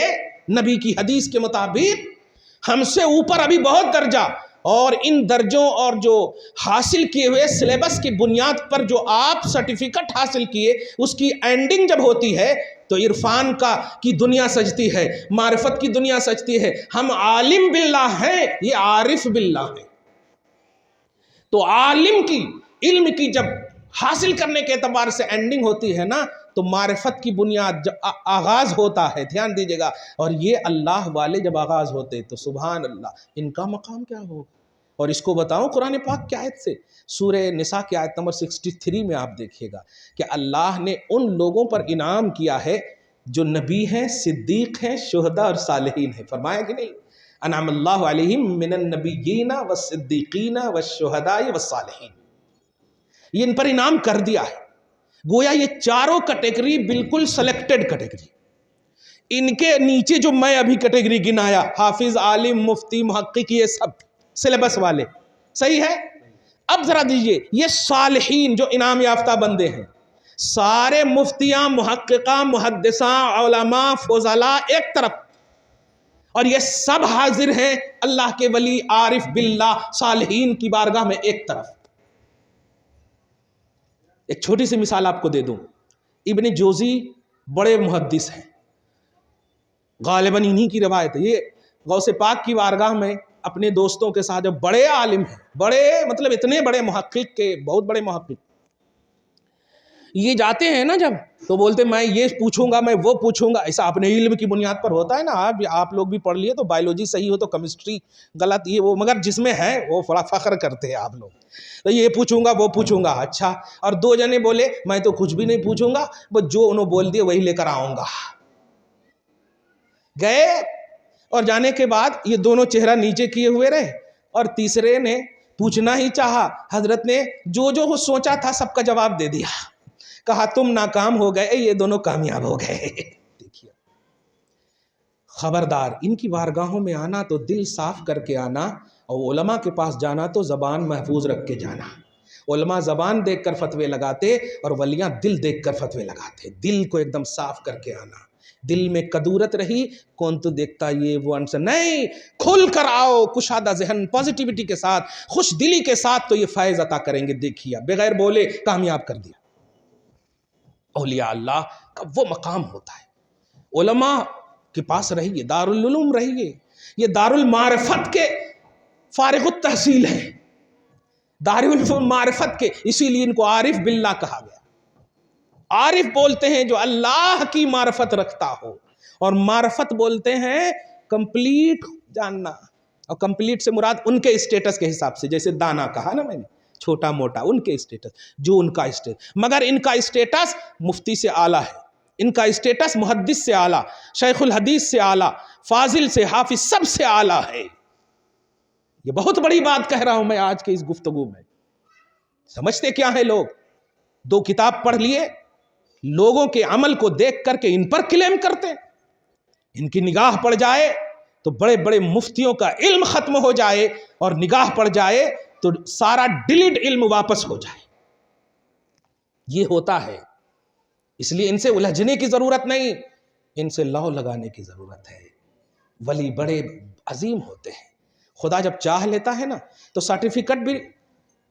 نبی کی حدیث کے مطابق۔ ہم سے اوپر ابھی بہت درجہ، اور ان درجوں اور جو حاصل کیے ہوئے سلیبس کی بنیاد پر جو آپ سرٹیفکیٹ حاصل کیے، اس کی اینڈنگ جب ہوتی ہے تو عرفان کی دنیا سجتی ہے، معرفت کی دنیا سجتی ہے۔ ہم عالم باللہ ہیں، یہ عارف باللہ ہے۔ تو عالم کی، علم کی جب حاصل کرنے کے اعتبار سے اینڈنگ ہوتی ہے نا، تو معرفت کی بنیاد جب آغاز ہوتا ہے، دھیان دیجئے گا، اور یہ اللہ والے جب آغاز ہوتے تو سبحان اللہ، ان کا مقام کیا ہوگا۔ اور اس کو بتاؤں قرآن پاک کی آیت سے، سورہ نساء کی آیت نمبر 63 میں آپ دیکھیے گا کہ اللہ نے ان لوگوں پر انعام کیا ہے جو نبی ہیں، صدیق ہیں، شہداء اور صالحین ہیں۔ فرمایا کہ نہیں، انعم اللہ علیہم من النبیین والصدیقین والشہداء والصالحین، یہ ان پر انعام کر دیا ہے۔ گویا یہ چاروں کیٹیگری بالکل سلیکٹڈ کیٹیگری، ان کے نیچے جو میں ابھی کیٹیگری گنایا، حافظ، عالم، مفتی، محقق، یہ سب سلیبس والے، صحیح ہے۔ اب ذرا دیجئے، یہ صالحین جو انعام یافتہ بندے ہیں، سارے مفتیاں، محققاں، محدثاں، علماء، فضلاء ایک طرف، اور یہ سب حاضر ہیں اللہ کے ولی، عارف باللہ، صالحین کی بارگاہ میں ایک طرف۔ ایک چھوٹی سی مثال آپ کو دے دوں، ابن جوزی بڑے محدث ہیں، غالباً انہی کی روایت ہے، یہ غوث پاک کی بارگاہ میں اپنے دوستوں کے ساتھ، جو بڑے عالم ہیں، بڑے مطلب اتنے بڑے محقق کے، بہت بڑے محقق، یہ جاتے ہیں نا جب، تو بولتے میں یہ پوچھوں گا، میں وہ پوچھوں گا، ایسا اپنے علم کی بنیاد پر ہوتا ہے نا۔ آپ لوگ بھی پڑھ لیے تو بایولوجی صحیح ہو تو کیمسٹری غلط، یہ وہ، مگر جس میں ہے وہ بڑا فخر کرتے ہیں آپ لوگ، تو یہ پوچھوں گا، وہ پوچھوں گا، اچھا۔ اور 2 جنے بولے میں تو کچھ بھی نہیں پوچھوں گا، وہ جو انہوں بول دیے وہی لے کر آؤں گا۔ گئے، اور جانے کے بعد یہ دونوں چہرہ نیچے کیے ہوئے رہے، اور تیسرے نے پوچھنا ہی چاہا، حضرت نے جو وہ سوچا تھا سب کا جواب دے دیا، کہا تم ناکام ہو گئے، یہ دونوں کامیاب ہو گئے۔ دیکھیے، خبردار، ان کی بارگاہوں میں آنا تو دل صاف کر کے آنا، اور علماء کے پاس جانا تو زبان محفوظ رکھ کے جانا۔ علماء زبان دیکھ کر فتوے لگاتے، اور ولیاں دل دیکھ کر فتوے لگاتے۔ دل کو ایک دم صاف کر کے آنا، دل میں کدورت رہی، کون تو دیکھتا یہ وہ انسا نہیں، کھل کر آؤ، کشادہ ذہن، پازیٹیوٹی کے ساتھ، خوش دلی کے ساتھ، تو یہ فیض عطا کریں گے۔ دیکھیے، بغیر بولے کامیاب کر دیا۔ اولیاء اللہ کا وہ مقام ہوتا ہے۔ علماء کے پاس رہیے، دارالعلوم رہیے، یہ دارالمعرفت کے فارغ التحصیل ہے، دارالمعرفت کے، اسی لیے ان کو عارف باللہ کہا گیا۔ عارف بولتے ہیں جو اللہ کی معرفت رکھتا ہو، اور معرفت بولتے ہیں کمپلیٹ جاننا، اور کمپلیٹ سے مراد ان کے اسٹیٹس کے حساب سے، جیسے دانا کہا نا میں نے، چھوٹا موٹا، ان کے اسٹیٹس، جو ان کا اسٹیٹس، مگر ان کا اسٹیٹس مفتی سے اعلیٰ ہے، ان کا اسٹیٹس محدث سے اعلیٰ، شیخ الحدیث سے اعلیٰ، فاضل سے، حافظ، سب سے اعلیٰ ہے۔ یہ بہت بڑی بات کہہ رہا ہوں میں آج کے اس گفتگو میں۔ سمجھتے کیا ہے لوگ؟ 2 کتاب پڑھ لیے، لوگوں کے عمل کو دیکھ کر کے ان پر کلیم کرتے، ان کی نگاہ پڑ جائے تو بڑے بڑے مفتیوں کا علم ختم ہو جائے، اور نگاہ پڑ جائے تو سارا ڈیلیٹ علم واپس ہو جائے۔ یہ ہوتا ہے، اس لیے ان سے الجھنے کی ضرورت نہیں، ان سے لو لگانے کی ضرورت ہے۔ ولی بڑے عظیم ہوتے ہیں، خدا جب چاہ لیتا ہے نا تو سرٹیفکیٹ بھی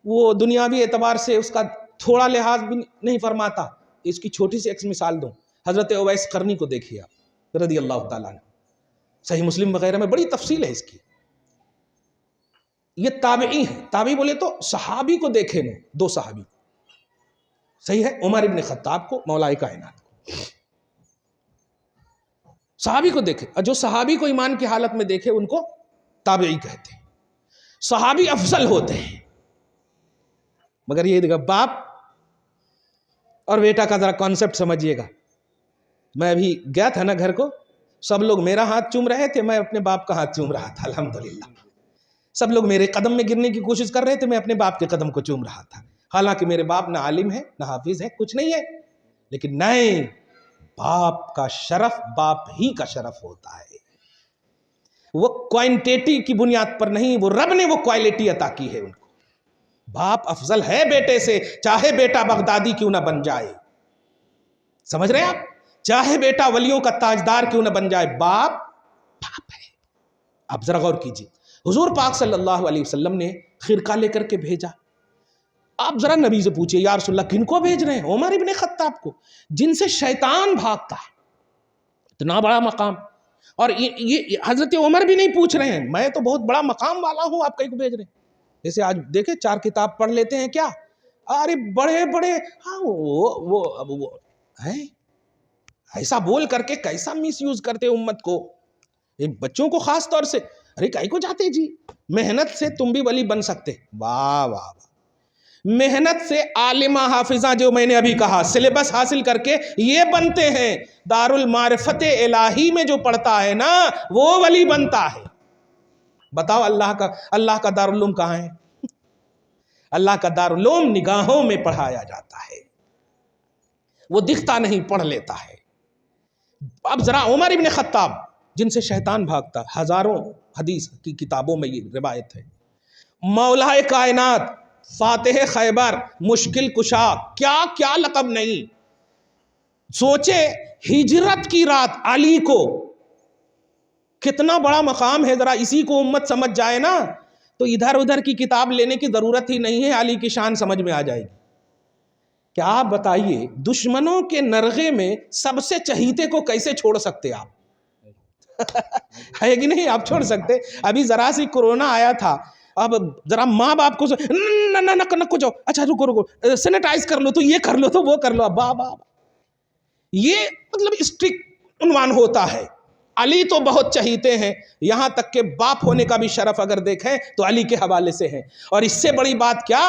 وہ دنیاوی اعتبار سے اس کا تھوڑا لحاظ بھی نہیں فرماتا۔ اس کی چھوٹی سی ایک مثال دوں، حضرت اویس قرنی کو دیکھیے آپ رضی اللہ تعالیٰ عنہ، صحیح مسلم وغیرہ میں بڑی تفصیل ہے اس کی۔ یہ تابعی ہیں، تابعی بولے تو صحابی کو دیکھے نا، دو صحابی، صحیح ہے، عمر ابن خطاب کو، مولا کائنات کو، صحابی کو دیکھے، اور جو صحابی کو ایمان کی حالت میں دیکھے ان کو تابعی کہتے ہیں۔ صحابی افضل ہوتے ہیں، مگر یہ دیکھا باپ اور بیٹا کا ذرا کانسیپٹ سمجھیے گا۔ میں ابھی گیا تھا نا گھر کو، سب لوگ میرا ہاتھ چوم رہے تھے، میں اپنے باپ کا ہاتھ چوم رہا تھا، الحمدللہ۔ سب لوگ میرے قدم میں گرنے کی کوشش کر رہے تھے، میں اپنے باپ کے قدم کو چوم رہا تھا، حالانکہ میرے باپ نہ عالم ہے نہ حافظ ہے، کچھ نہیں ہے، لیکن نہیں، باپ کا شرف باپ ہی کا شرف ہوتا ہے، وہ کوانٹیٹی کی بنیاد پر نہیں، وہ رب نے وہ کوالٹی عطا کی ہے ان کو۔ باپ افضل ہے بیٹے سے، چاہے بیٹا بغدادی کیوں نہ بن جائے، سمجھ رہے ہیں آپ، چاہے بیٹا ولیوں کا تاجدار کیوں نہ بن جائے، باپ باپ ہے۔ آپ ذرا غور کیجیے، حضور پاک صلی اللہ علیہ وسلم نے خرقہ لے کر کے بھیجا، آپ ذرا نبی سے پوچھئے یا رسول اللہ کن کو بھیج رہے ہیں؟ عمر ابن خطاب کو، جن سے شیطان بھاگتا ہے، اتنا بڑا مقام، اور یہ حضرت عمر بھی نہیں پوچھ رہے ہیں میں تو بہت بڑا مقام والا ہوں، آپ کہیں کو بھیج رہے ہیں؟ جیسے آج دیکھیں 4 کتاب پڑھ لیتے ہیں کیا، ارے بڑے بڑے، ہاں وہ ہیں، ایسا بول کر کے کیسا مس یوز کرتے امت کو، بچوں کو خاص طور سے، ارے کہیں کو جاتے جی، محنت سے تم بھی ولی بن سکتے، واہ واہ واہ، محنت سے عالمہ حافظہ، جو میں نے ابھی کہا سلیبس حاصل کر کے یہ بنتے ہیں، دارالمعرفت الہی میں جو پڑھتا ہے نا وہ ولی بنتا ہے۔ بتاؤ اللہ کا دارالعلوم کہاں ہے؟ اللہ کا دارالعلوم نگاہوں میں پڑھایا جاتا ہے، وہ دکھتا نہیں، پڑھ لیتا ہے۔ اب ذرا عمر ابن خطاب، جن سے شیطان بھاگتا، ہزاروں حدیث کی کتابوں میں یہ روایت ہے، مولا کائنات، فاتح خیبر، مشکل کشا، کیا کیا لقب نہیں، سوچے ہجرت کی رات علی کو، کتنا بڑا مقام ہے، ذرا اسی کو امت سمجھ جائے نا تو ادھر ادھر کی کتاب لینے کی ضرورت ہی نہیں ہے، علی کی شان سمجھ میں آ جائے گی۔ کیا آپ بتائیے دشمنوں کے نرغے میں سب سے چہیتے کو کیسے چھوڑ سکتے آپ؟ ہے کہ نہیں، آپ چھوڑ سکتے؟ ابھی ذرا سی کورونا آیا تھا، اب ذرا ماں باپ کو نہ جاؤ، اچھا رکو سینیٹائز کر لو، تو یہ کر لو تو وہ کر لو، ابا یہ مطلب اسٹرکٹ عنوان ہوتا ہے۔ علی تو بہت چہیتے ہیں، یہاں تک کہ باپ ہونے کا بھی شرف اگر دیکھیں تو علی کے حوالے سے ہے، اور اس سے بڑی بات کیا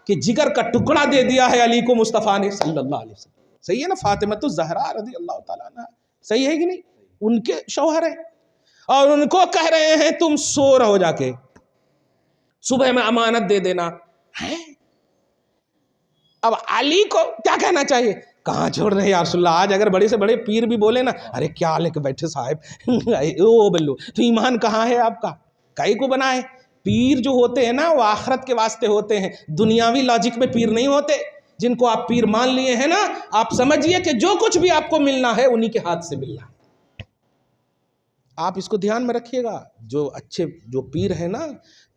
کہ جگر کا ٹکڑا دے دیا ہے علی کو مصطفیٰ نے صلی اللہ علیہ وسلم، صحیح ہے نا، فاطمۃ الزہرا رضی اللہ تعالیٰ عنہ، صحیح ہے کہ نہیں، ان کے شوہر ہیں، اور ان کو کہہ رہے ہیں تم سو رہو جا کے، صبح میں امانت دے دینا ہے۔ اب علی کو کیا کہنا چاہیے، کہاں چھوڑ رہے ہیں یا رسول اللہ؟ آج اگر بڑے سے بڑے پیر بھی بولے نا، ارے کیا لے کے بیٹھے صاحب، او بلو، تو ایمان کہاں ہے آپ کا؟ کئی کو بنائے؟ پیر جو ہوتے ہیں نا وہ آخرت کے واسطے ہوتے ہیں، دنیاوی لاجک میں پیر نہیں ہوتے۔ جن کو آپ پیر مان لیے ہیں نا، آپ سمجھیے کہ جو کچھ بھی آپ کو ملنا ہے انہی کے ہاتھ سے ملنا ہے۔ آپ اس کو دھیان میں رکھیے گا، جو اچھے جو پیر ہیں نا،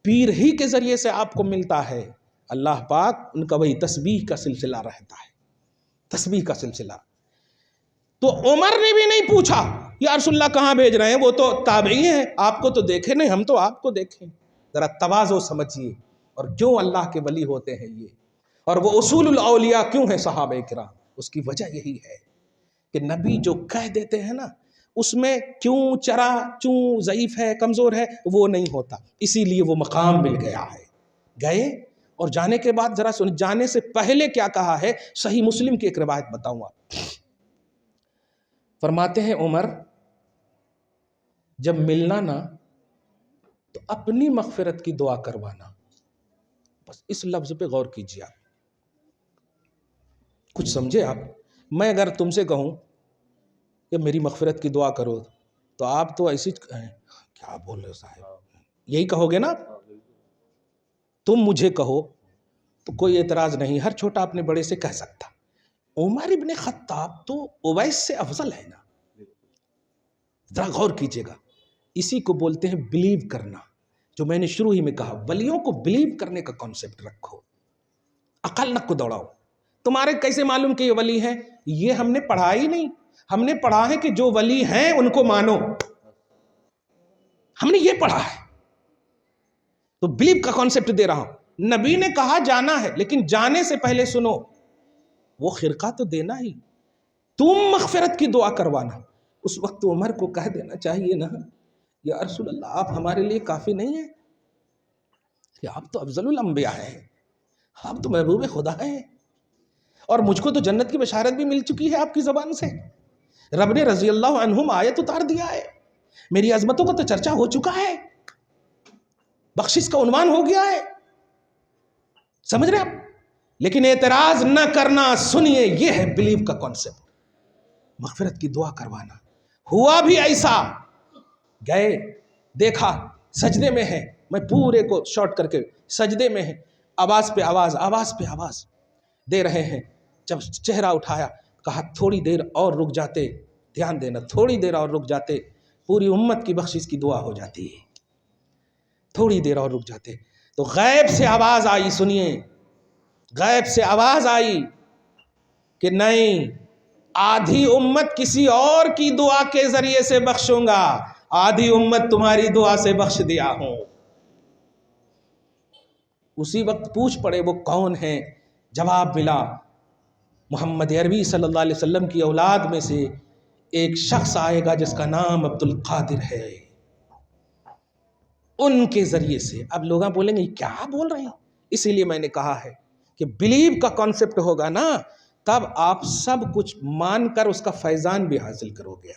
پیر ہی کے ذریعے سے آپ کو ملتا ہے، اللہ پاک ان کا وہی تسبیح کا سلسلہ رہتا ہے، تسبیح کا سلسلہ۔ تو عمر نے بھی نہیں پوچھا یا رسول اللہ کہاں بھیج رہے ہیں، وہ تو تابعی ہیں، آپ کو تو دیکھے نہیں، ہم تو آپ کو دیکھیں۔ ذرا تواضع سمجھیے، اور کیوں اللہ کے ولی ہوتے ہیں یہ، اور وہ اصول الاولیاء کیوں ہیں صحابہ کرام، اس کی وجہ یہی ہے کہ نبی جو کہہ دیتے ہیں نا، اس میں کیوں چرا، چوں ضعیف ہے، کمزور ہے، وہ نہیں ہوتا، اسی لیے وہ مقام مل گیا ہے۔ گئے اور جانے کے بعد ذرا سن، جانے سے پہلے کیا کہا ہے، صحیح مسلم کی ایک روایت بتاؤں گا، فرماتے ہیں عمر جب ملنا نا تو اپنی مغفرت کی دعا کروانا، بس اس لفظ پہ غور کیجیے آپ، کچھ سمجھے آپ؟ میں اگر تم سے کہوں کہ میری مغفرت کی دعا کرو تو آپ تو ایسی کیا بول رہے ہو صاحب، یہی کہو گے نا؟ تم مجھے کہو تو کوئی اعتراض نہیں، ہر چھوٹا اپنے بڑے سے کہہ سکتا، عمر ابن خطاب تو اویس سے افضل ہے نا. ذرا غور کیجئے گا. اسی کو بولتے ہیں بلیو کرنا. جو میں نے شروع ہی میں کہا، ولیوں کو بلیو کرنے کا کانسیپٹ رکھو، عقل نہ کو دوڑاؤ. تمہارے کیسے معلوم کہ یہ ولی ہیں؟ یہ ہم نے پڑھا ہی نہیں. ہم نے پڑھا ہے کہ جو ولی ہیں ان کو مانو. ہم نے یہ پڑھا ہے. تو بلیو کا کانسیپٹ دے رہا ہوں. نبی نے کہا جانا ہے، لیکن جانے سے پہلے سنو، وہ خرقہ تو دینا ہی. تم مغفرت کی دعا کروانا. اس وقت عمر کو کہہ دینا چاہیے نا، یا رسول اللہ آپ ہمارے لیے کافی نہیں ہیں، کہ آپ تو افضل الانبیاء ہیں، آپ تو محبوب خدا ہیں، اور مجھ کو تو جنت کی بشارت بھی مل چکی ہے آپ کی زبان سے. رب نے رضی اللہ عنہم آیت اتار دیا ہے، میری عظمتوں کا تو چرچا ہو چکا ہے، بخشش کا عنوان ہو گیا ہے. سمجھ رہے آپ؟ لیکن اعتراض نہ کرنا. سنیے، یہ ہے بلیو کا کانسیپٹ. مغفرت کی دعا کروانا. ہوا بھی ایسا، گئے دیکھا سجدے میں ہے، میں پورے کو شارٹ کر کے، سجدے میں ہے، آواز پہ آواز، آواز پہ آواز دے رہے ہیں. جب چہرہ اٹھایا، کہا تھوڑی دیر اور رک جاتے، دھیان دینا، تھوڑی دیر اور رک جاتے، پوری امت کی بخشش کی دعا ہو جاتی ہے. تھوڑی دیر اور رک جاتے. تو غیب سے آواز آئی. سنیے، غیب سے آواز آئی کہ نہیں، آدھی امت کسی اور کی دعا کے ذریعے سے بخشوں گا، آدھی امت تمہاری دعا سے بخش دیا ہوں. اسی وقت پوچھ پڑے وہ کون ہیں؟ جواب ملا، محمد عربی صلی اللہ علیہ وسلم کی اولاد میں سے ایک شخص آئے گا جس کا نام عبد القادر ہے، ان کے ذریعے سے. اب لوگ بولیں گے کیا بول رہے ہیں؟ اسی لیے میں نے کہا ہے کہ بلیو کا کانسیپٹ ہوگا نا، تب آپ سب کچھ مان کر اس کا فیضان بھی حاصل کرو گے.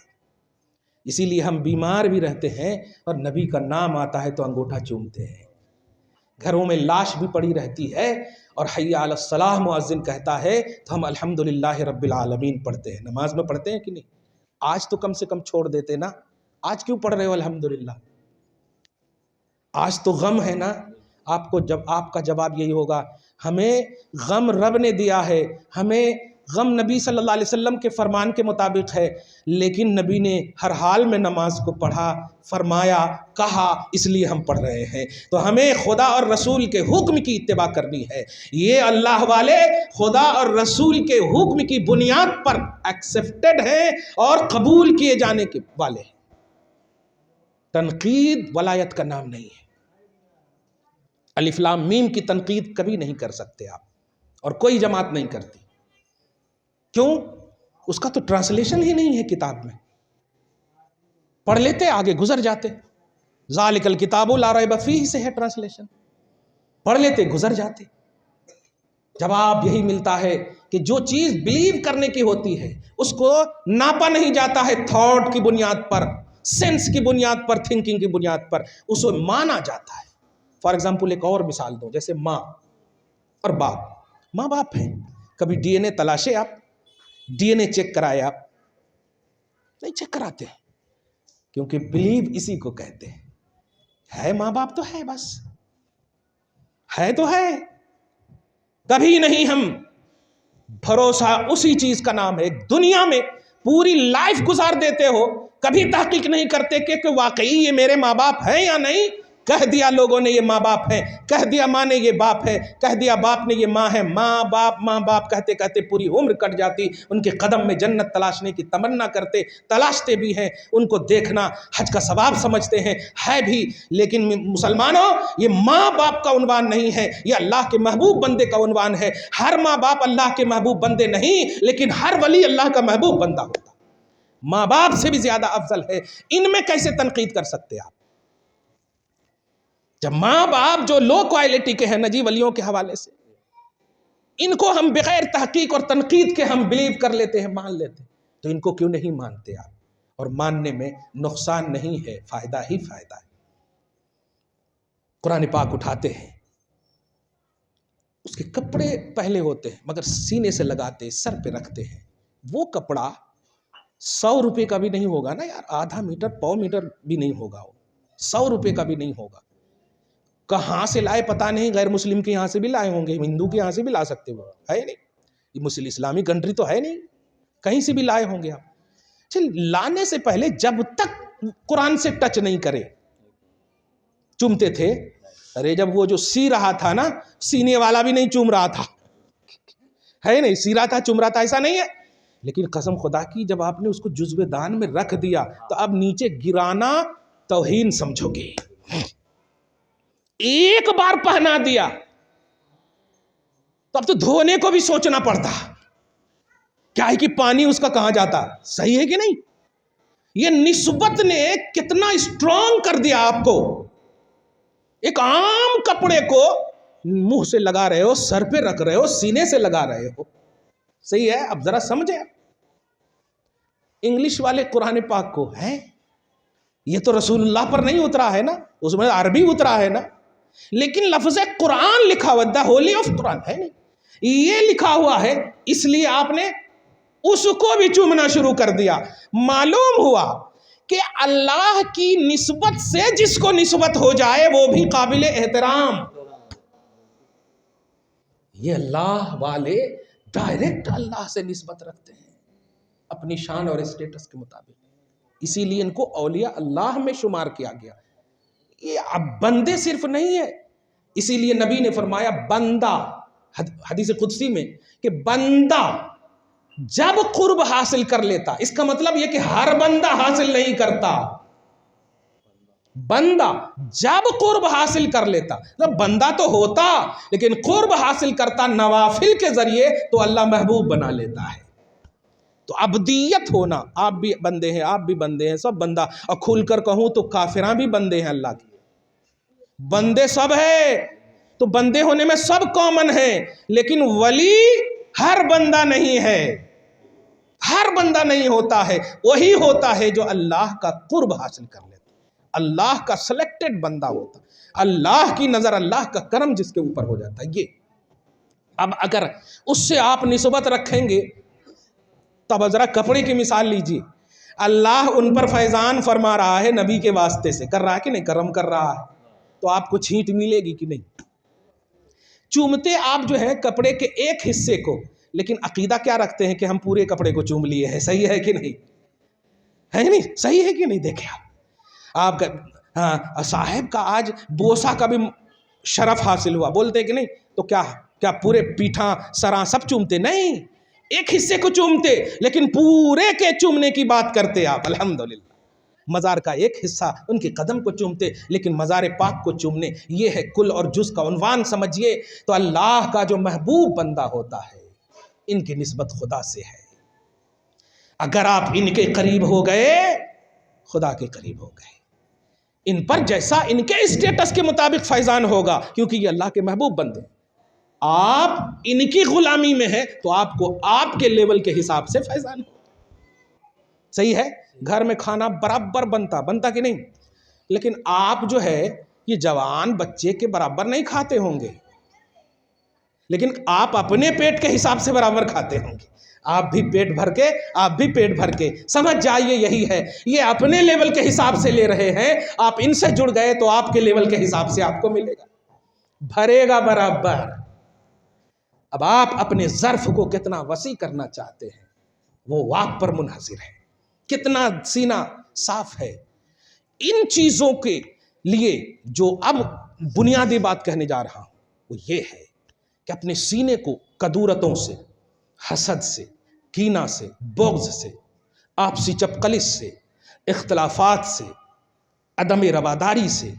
اسی لیے ہم بیمار بھی رہتے ہیں اور نبی کا نام آتا ہے تو انگوٹھا چومتے ہیں. گھروں میں لاش بھی پڑی رہتی ہے اور حی علی الصلاح مؤذن کہتا ہے تو ہم الحمدللہ رب العالمین پڑھتے ہیں. نماز میں پڑھتے ہیں کہ نہیں؟ آج تو کم سے کم چھوڑ دیتے نا. آج کیوں پڑھ رہے ہو الحمدللہ؟ آج تو غم ہے نا. آپ کو جب آپ کا جواب یہی ہوگا، ہمیں غم رب نے دیا ہے، ہمیں غم نبی صلی اللہ علیہ وسلم کے فرمان کے مطابق ہے، لیکن نبی نے ہر حال میں نماز کو پڑھا، فرمایا، کہا، اس لیے ہم پڑھ رہے ہیں. تو ہمیں خدا اور رسول کے حکم کی اتباع کرنی ہے. یہ اللہ والے خدا اور رسول کے حکم کی بنیاد پر ایکسیپٹڈ ہیں اور قبول کیے جانے کے والے ہیں. تنقید ولایت کا نام نہیں ہے. الف لام میم کی تنقید کبھی نہیں کر سکتے آپ، اور کوئی جماعت نہیں کرتی. کیوں؟ اس کا تو ٹرانسلیشن ہی نہیں ہے کتاب میں. پڑھ لیتے آگے گزر جاتے. ذالک الکتاب لا ریب فیہ سے ہے ٹرانسلیشن، پڑھ لیتے گزر جاتے. جواب یہی ملتا ہے کہ جو چیز بلیو کرنے کی ہوتی ہے اس کو ناپا نہیں جاتا ہے تھاٹ کی بنیاد پر، سینس کی بنیاد پر، تھنکنگ کی بنیاد پر، اس کو مانا جاتا ہے. فار ایگزامپل ایک اور مثال دو، جیسے ماں اور باپ. ماں باپ ہیں، کبھی ڈی این اے تلاشے آپ؟ ڈی این اے چیک کرائے آپ؟ نہیں چیک کراتے ہیں، کیونکہ بلیو اسی کو کہتے ہیں. ہے ماں باپ تو ہے، بس ہے تو ہے. کبھی نہیں ہم بھروسہ اسی چیز کا نام ہے. دنیا میں پوری لائف گزار دیتے ہو، کبھی تحقیق نہیں کرتے کہ واقعی یہ میرے ماں باپ ہیں یا نہیں. کہہ دیا لوگوں نے یہ ماں باپ ہیں، کہہ دیا ماں نے یہ باپ ہے، کہہ دیا باپ نے یہ ماں ہے. ماں باپ کہتے کہتے پوری عمر کٹ جاتی. ان کے قدم میں جنت تلاشنے کی تمنا کرتے، تلاشتے بھی ہیں، ان کو دیکھنا حج کا ثواب سمجھتے ہیں، ہے بھی. لیکن مسلمانوں، یہ ماں باپ کا عنوان نہیں ہے، یہ اللہ کے محبوب بندے کا عنوان ہے. ہر ماں باپ اللہ کے محبوب بندے نہیں، لیکن ہر ولی اللہ کا محبوب بندہ ہوتا. ماں باپ سے بھی زیادہ افضل ہے. ان میں کیسے تنقید کر سکتے آپ؟ جب ماں باپ جو لو کوالٹی کے ہیں نا جی ولیوں کے حوالے سے، ان کو ہم بغیر تحقیق اور تنقید کے ہم بلیو کر لیتے ہیں، مان لیتے ہیں. تو ان کو کیوں نہیں مانتے آپ؟ اور ماننے میں نقصان نہیں ہے، فائدہ ہی فائدہ ہے. قرآن پاک اٹھاتے ہیں، اس کے کپڑے پہلے ہوتے ہیں مگر سینے سے لگاتے، سر پہ رکھتے ہیں. وہ کپڑا 100 روپے کا بھی نہیں ہوگا نا یار، آدھا میٹر پاؤ میٹر بھی نہیں ہوگا، وہ 100 روپے کا بھی نہیں ہوگا. کہاں سے لائے پتہ نہیں، غیر مسلم کے یہاں سے بھی لائے ہوں گے، ہندو کے یہاں سے بھی لا سکتے، وہ ہے نہیں. یہ اسلامی کنٹری تو ہے نہیں، کہیں سے بھی لائے ہوں گے آپ۔ لانے سے پہلے جب تک قرآن سے ٹچ نہیں کرے چومتے تھے؟ ارے جب وہ جو سی رہا تھا نا، سینے والا بھی نہیں چوم رہا تھا، ہے نہیں، سی رہا تھا چوم رہا تھا، ایسا نہیں ہے۔ لیکن قسم خدا کی جب آپ نے اس کو جزو دان میں رکھ دیا تو اب نیچے گرانا توہین سمجھو گے۔ ایک بار پہنا دیا تو اب تو دھونے کو بھی سوچنا پڑتا، کیا ہے کہ پانی اس کا کہاں جاتا؟ صحیح ہے کہ نہیں؟ یہ نسبت نے کتنا اسٹرانگ کر دیا آپ کو۔ ایک عام کپڑے کو منہ سے لگا رہے ہو، سر پہ رکھ رہے ہو، سینے سے لگا رہے ہو، صحیح ہے؟ اب ذرا سمجھے، انگلش والے قرآن پاک کو ہے، یہ تو رسول اللہ پر نہیں اترا ہے نا، اس میں عربی اترا ہے نا، لیکن لفظ قرآن لکھا ہوا دا ہولی آف قرآن ہے نہیں، یہ لکھا ہوا ہے، اس لیے آپ نے اس کو بھی چومنا شروع کر دیا۔ معلوم ہوا کہ اللہ کی نسبت سے جس کو نسبت ہو جائے وہ بھی قابل احترام۔ یہ اللہ والے ڈائریکٹ اللہ سے نسبت رکھتے ہیں اپنی شان اور اسٹیٹس کے مطابق، اسی لیے ان کو اولیاء اللہ میں شمار کیا گیا۔ یہ اب بندے صرف نہیں ہے، اسی لیے نبی نے فرمایا بندہ، حدیث قدسی میں، کہ بندہ جب قرب حاصل کر لیتا، اس کا مطلب یہ کہ ہر بندہ حاصل نہیں کرتا، بندہ جب قرب حاصل کر لیتا، بندہ تو ہوتا لیکن قرب حاصل کرتا نوافل کے ذریعے تو اللہ محبوب بنا لیتا ہے۔ تو عبدیت ہونا، آپ بھی بندے ہیں، آپ بھی بندے ہیں، سب بندہ، اور کھل کر کہوں تو کافراں بھی بندے ہیں اللہ کے، بندے سب ہے، تو بندے ہونے میں سب کامن ہے، لیکن ولی ہر بندہ نہیں ہے، ہر بندہ نہیں ہوتا ہے، وہی ہوتا ہے جو اللہ کا قرب حاصل کر لیتا، اللہ کا سلیکٹڈ بندہ ہوتا، اللہ کی نظر، اللہ کا کرم جس کے اوپر ہو جاتا ہے۔ یہ اب اگر اس سے آپ نسبت رکھیں گے، تب ذرا کپڑے کی مثال لیجیے، اللہ ان پر فیضان فرما رہا ہے نبی کے واسطے سے، کر رہا ہے کہ نہیں؟ کرم کر رہا ہے، تو آپ کو چھینٹ ملے گی کہ نہیں؟ چومتے آپ جو ہے کپڑے کے ایک حصے کو، لیکن عقیدہ کیا رکھتے ہیں کہ ہم پورے کپڑے کو چوم لیے ہیں، صحیح ہے کہ نہیں؟ ہے نہیں؟ صحیح ہے کہ نہیں؟ دیکھیں آپ کا صاحب کا آج بوسہ کا بھی شرف حاصل ہوا، بولتے کہ نہیں؟ تو کیا پورے پیٹھاں سراں سب چومتے؟ نہیں، ایک حصے کو چومتے، لیکن پورے کے چومنے کی بات کرتے آپ، الحمدللہ۔ مزار کا ایک حصہ ان کے قدم کو چومتے، لیکن مزار پاک کو چومنے، یہ ہے کل اور جز کا عنوان سمجھیے۔ تو اللہ کا جو محبوب بندہ ہوتا ہے ان کی نسبت خدا سے ہے، اگر آپ ان کے قریب ہو گئے خدا کے قریب ہو گئے، ان پر جیسا ان کے اسٹیٹس کے مطابق فیضان ہوگا، کیونکہ یہ اللہ کے محبوب بندے، آپ ان کی غلامی میں ہیں تو آپ کو آپ کے لیول کے حساب سے فیضان ہو، صحیح ہے؟ گھر میں کھانا برابر بنتا کہ نہیں؟ لیکن آپ جو ہے یہ جوان بچے کے برابر نہیں کھاتے ہوں گے، لیکن آپ اپنے پیٹ کے حساب سے برابر کھاتے ہوں گے، آپ بھی پیٹ بھر کے، آپ بھی پیٹ بھر کے، سمجھ جائیے یہی ہے، یہ اپنے لیول کے حساب سے لے رہے ہیں، آپ ان سے جڑ گئے تو آپ کے لیول کے حساب سے آپ کو ملے گا، بھرے گا برابر۔ اب آپ اپنے ظرف کو کتنا وسیع کرنا چاہتے ہیں وہ آپ پر منحصر ہے، کتنا سینہ صاف ہے۔ ان چیزوں کے لیے جو اب بنیادی بات کہنے جا رہا ہوں وہ یہ ہے کہ اپنے سینے کو کدورتوں سے، حسد سے، کینہ سے، بغض سے، آپسی چپقلش سے، اختلافات سے، عدم رواداری سے،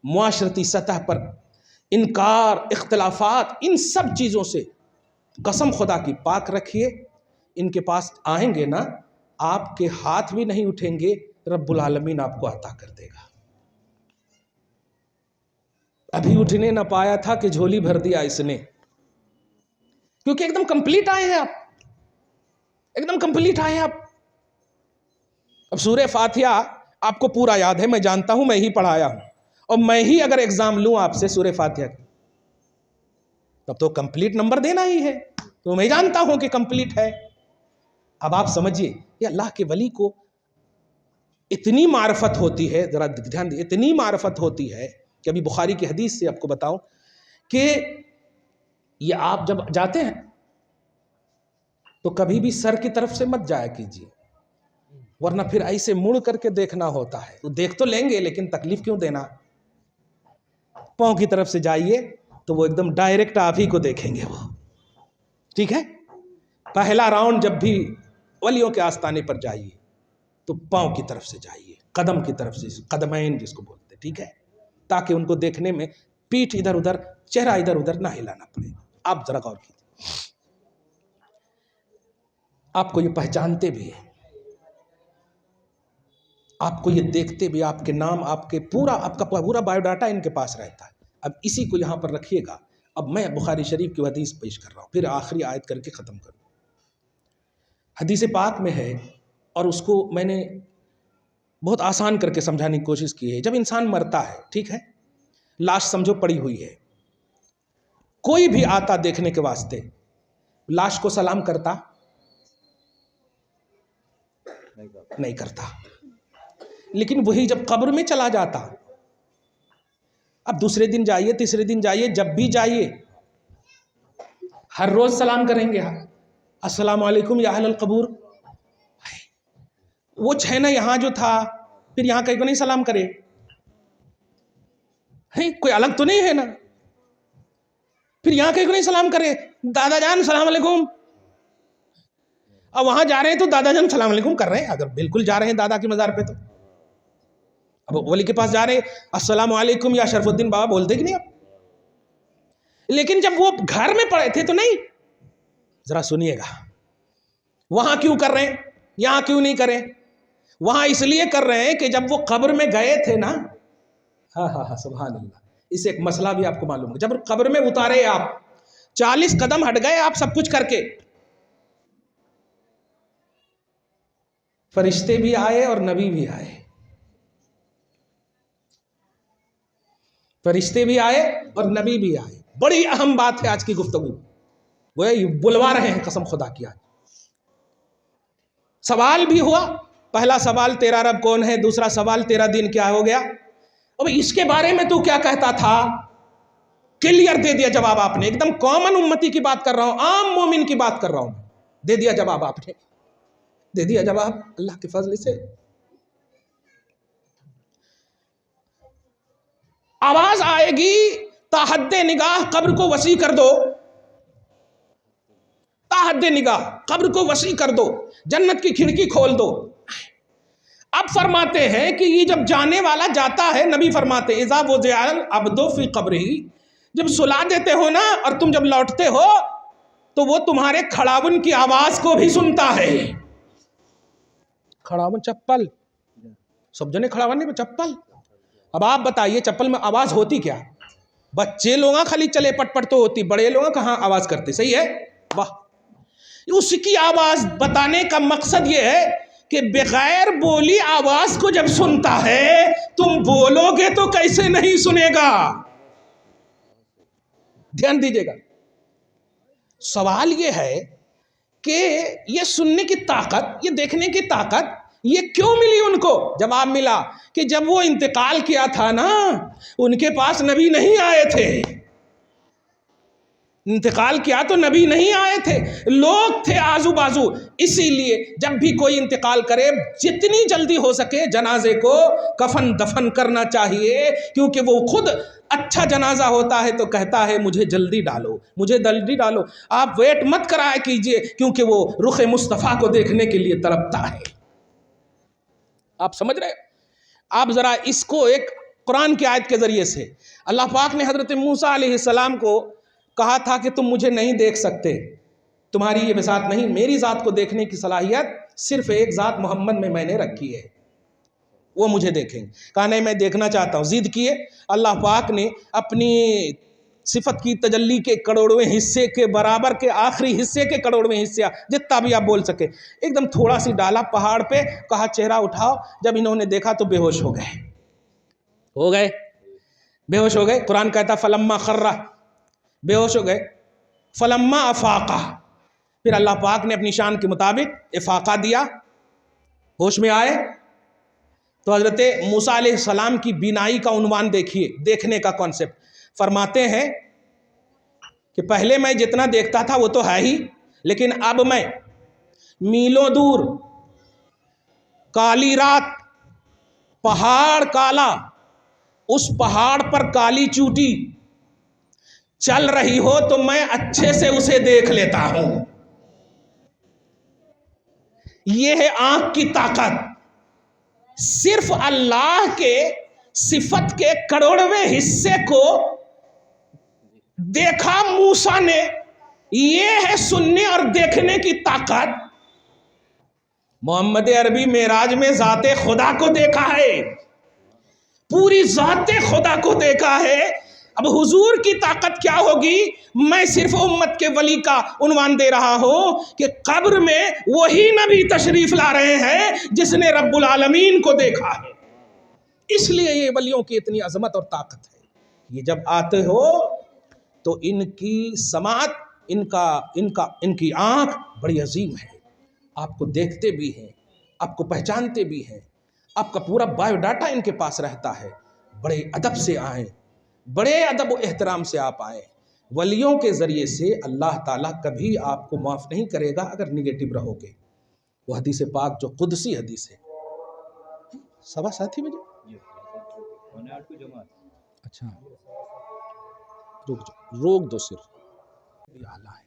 معاشرتی سطح پر انکار، اختلافات، ان سب چیزوں سے قسم خدا کی پاک رکھیے۔ ان کے پاس آئیں گے نا، آپ کے ہاتھ بھی نہیں اٹھیں گے، رب العالمین آپ کو عطا کر دے گا۔ ابھی اٹھنے نہ پایا تھا کہ جھولی بھر دیا اس نے، کیونکہ ایک دم کمپلیٹ آئے ہیں آپ، ایک دم کمپلیٹ آئے ہیں آپ۔ اب سورہ فاتحہ آپ کو پورا یاد ہے، میں جانتا ہوں، میں ہی پڑھایا ہوں، اور میں ہی اگر ایگزام لوں آپ سے سورہ فاتحہ کی تب تو کمپلیٹ نمبر دینا ہی ہے، تو میں جانتا ہوں کہ کمپلیٹ ہے۔ اب آپ سمجھیے یہ اللہ کے ولی کو اتنی معرفت ہوتی ہے، ذرا دھیان دیجیے، اتنی معرفت ہوتی ہے کہ ابھی بخاری کی حدیث سے آپ کو بتاؤں کہ یہ آپ جب جاتے ہیں تو کبھی بھی سر کی طرف سے مت جایا کیجیے، ورنہ پھر ایسے مڑ کر کے دیکھنا ہوتا ہے. تو دیکھ تو لیں گے لیکن تکلیف کیوں دینا. پاؤں کی طرف سے جائیے تو وہ ایک دم ڈائریکٹ آپ ہی کو دیکھیں گے وہ. ٹھیک ہے. پہلا راؤنڈ جب بھی ولیوں کے آستانے پر جائیے تو پاؤں کی طرف سے جائیے، قدم کی طرف سے، قدمین جس کو بولتے ہیں. ٹھیک ہے، تاکہ ان کو دیکھنے میں پیٹھ ادھر ادھر، چہرہ ادھر ادھر نہ ہلانا پڑے. آپ ذرا غور کیجیے. آپ کو یہ پہچانتے بھی ہیں، آپ کو یہ دیکھتے بھی، آپ کے نام، آپ کا پورا بایو ڈاٹا ان کے پاس رہتا ہے. اب اسی کو یہاں پر رکھیے گا. اب میں بخاری شریف کی حدیث پیش کر رہا ہوں، پھر آخری آیت کر کے ختم کروں. حدیث پاک میں ہے، اور اس کو میں نے بہت آسان کر کے سمجھانے کی کوشش کی ہے. جب انسان مرتا ہے، ٹھیک ہے، لاش سمجھو پڑی ہوئی ہے، کوئی بھی آتا دیکھنے کے واسطے، لاش کو سلام کرتا؟ نہیں کرتا. لیکن وہی جب قبر میں چلا جاتا، اب دوسرے دن جائیے، تیسرے دن جائیے، جب بھی جائیے ہر روز سلام کریں گے. السلام علیکم یا اہل القبور. وہ چھینا یہاں جو تھا، پھر یہاں کہیں کو نہیں سلام کرے؟ کوئی الگ تو نہیں ہے نا. پھر یہاں کہیں کو نہیں سلام کرے، دادا جان سلام علیکم. اب وہاں جا رہے ہیں تو دادا جان سلام علیکم کر رہے ہیں، اگر بالکل جا رہے ہیں دادا کے مزار پہ تو. اب ولی کے پاس جا رہے ہیں، السلام علیکم یا شرف الدین بابا بولتے کہ نہیں آپ؟ لیکن جب وہ گھر میں پڑے تھے تو نہیں. ذرا سنیے گا، وہاں کیوں کر رہے ہیں، یہاں کیوں نہیں کریں؟ وہاں اس لیے کر رہے ہیں کہ جب وہ قبر میں گئے تھے نا، ہاں سبحان اللہ، اس ایک مسئلہ بھی آپ کو معلوم ہے. جب قبر میں اتارے آپ، 40 قدم ہٹ گئے آپ سب کچھ کر کے، فرشتے بھی آئے اور نبی بھی آئے. فرشتے بھی آئے اور نبی بھی آئے. بڑی اہم بات ہے آج کی گفتگو، وہ بلوا رہے ہیں قسم خدا کی. آج سوال بھی ہوا، پہلا سوال تیرا رب کون ہے، دوسرا سوال تیرا دین کیا ہو گیا. اب اس کے بارے میں تو کیا کہتا تھا، کلیئر دے دیا جواب آپ نے. ایک دم کامن امتی کی بات کر رہا ہوں، عام مومن کی بات کر رہا ہوں. دے دیا جواب آپ نے، دے دیا جواب اللہ کے فضل سے. آواز آئے گی، تا حد نگاہ قبر کو وسیع کر دو، تا حد نگاہ قبر کو وسیع کر دو، جنت کی کھڑکی کھول دو. اب فرماتے ہیں کہ یہ جب جانے والا جاتا ہے، نبی فرماتے ہیں اذا وضع العبد فی قبرہ، جب سلا دیتے ہو نا اور تم جب لوٹتے ہو تو وہ تمہارے کھڑاون کی آواز کو بھی سنتا ہے. کھڑاون چپل، سب جنے کھڑاون نہیں، چپل. اب آپ بتائیے چپل میں آواز ہوتی کیا؟ بچے لوگ خالی چلے پٹ پٹ تو ہوتی، بڑے لوگ کہاں آواز کرتے. صحیح ہے، واہ. اس کی آواز بتانے کا مقصد یہ ہے کہ بغیر بولی آواز کو جب سنتا ہے، تم بولو گے تو کیسے نہیں سنے گا. دھیان دیجیے گا. سوال یہ ہے کہ یہ سننے کی طاقت، یہ دیکھنے کی طاقت یہ کیوں ملی ان کو؟ جواب ملا کہ جب وہ انتقال کیا تھا نا، ان کے پاس نبی نہیں آئے تھے. انتقال کیا تو نبی نہیں آئے تھے، لوگ تھے آزو بازو. اسی لیے جب بھی کوئی انتقال کرے، جتنی جلدی ہو سکے جنازے کو کفن دفن کرنا چاہیے، کیونکہ وہ خود اچھا جنازہ ہوتا ہے تو کہتا ہے مجھے جلدی ڈالو، مجھے جلدی ڈالو. آپ ویٹ مت کرائے کیجئے، کیونکہ وہ رخ مصطفیٰ کو دیکھنے کے لیے تڑپتا ہے. آپ سمجھ رہے؟ آپ ذرا اس کو ایک قرآن کی آیت کے ذریعے سے، اللہ پاک نے حضرت موسیٰ علیہ السلام کو کہا تھا کہ تم مجھے نہیں دیکھ سکتے، تمہاری یہ بساط نہیں، میری ذات کو دیکھنے کی صلاحیت صرف ایک ذات محمد میں نے رکھی ہے، وہ مجھے دیکھیں گے. کہا نہیں میں دیکھنا چاہتا ہوں. ضد کیے. اللہ پاک نے اپنی صفت کی تجلی کے کروڑویں حصے کے برابر کے آخری حصے کے کروڑویں حصہ، جتنا بھی آپ بول سکے، ایک دم تھوڑا سی ڈالا پہاڑ پہ، کہا چہرہ اٹھاؤ. جب انہوں نے دیکھا تو بے ہوش ہو گئے، بے ہوش ہو گئے. قرآن کہتا فلما خرّ، بے ہوش ہو گئے. فلما افاقہ، پھر اللہ پاک نے اپنی شان کے مطابق افاقہ دیا، ہوش میں آئے. تو حضرت موسیٰ علیہ السلام کی بینائی کا عنوان دیکھیے، دیکھنے کا کانسیپٹ. فرماتے ہیں کہ پہلے میں جتنا دیکھتا تھا وہ تو ہے ہی، لیکن اب میں میلوں دور، کالی رات، پہاڑ کالا، اس پہاڑ پر کالی چوٹی چل رہی ہو تو میں اچھے سے اسے دیکھ لیتا ہوں. یہ ہے آنکھ کی طاقت. صرف اللہ کے صفت کے کروڑویں حصے کو دیکھا موسیٰ نے. یہ ہے سننے اور دیکھنے کی طاقت. محمد عربی معراج میں ذات خدا کو دیکھا ہے، پوری ذات خدا کو دیکھا ہے. اب حضور کی طاقت کیا ہوگی؟ میں صرف امت کے ولی کا عنوان دے رہا ہوں کہ قبر میں وہی نبی تشریف لا رہے ہیں جس نے رب العالمین کو دیکھا ہے. اس لیے یہ ولیوں کی اتنی عظمت اور طاقت ہے. یہ جب آتے ہو تو ان کی سماعت، ان کی آنکھ بڑی عظیم ہے. آپ کو دیکھتے بھی ہیں، آپ کو پہچانتے بھی ہیں، آپ کا پورا بایو ڈاٹا ان کے پاس رہتا ہے. بڑے ادب سے آئیں، بڑے ادب و احترام سے آپ آئیں. ولیوں کے ذریعے سے اللہ تعالیٰ کبھی آپ کو معاف نہیں کرے گا اگر نگیٹو رہو گے. وہ حدیث پاک جو قدسی حدیث ہے. سوا ساتھی بجے اچھا روک دو. صرف بھی اعلیٰ ہے،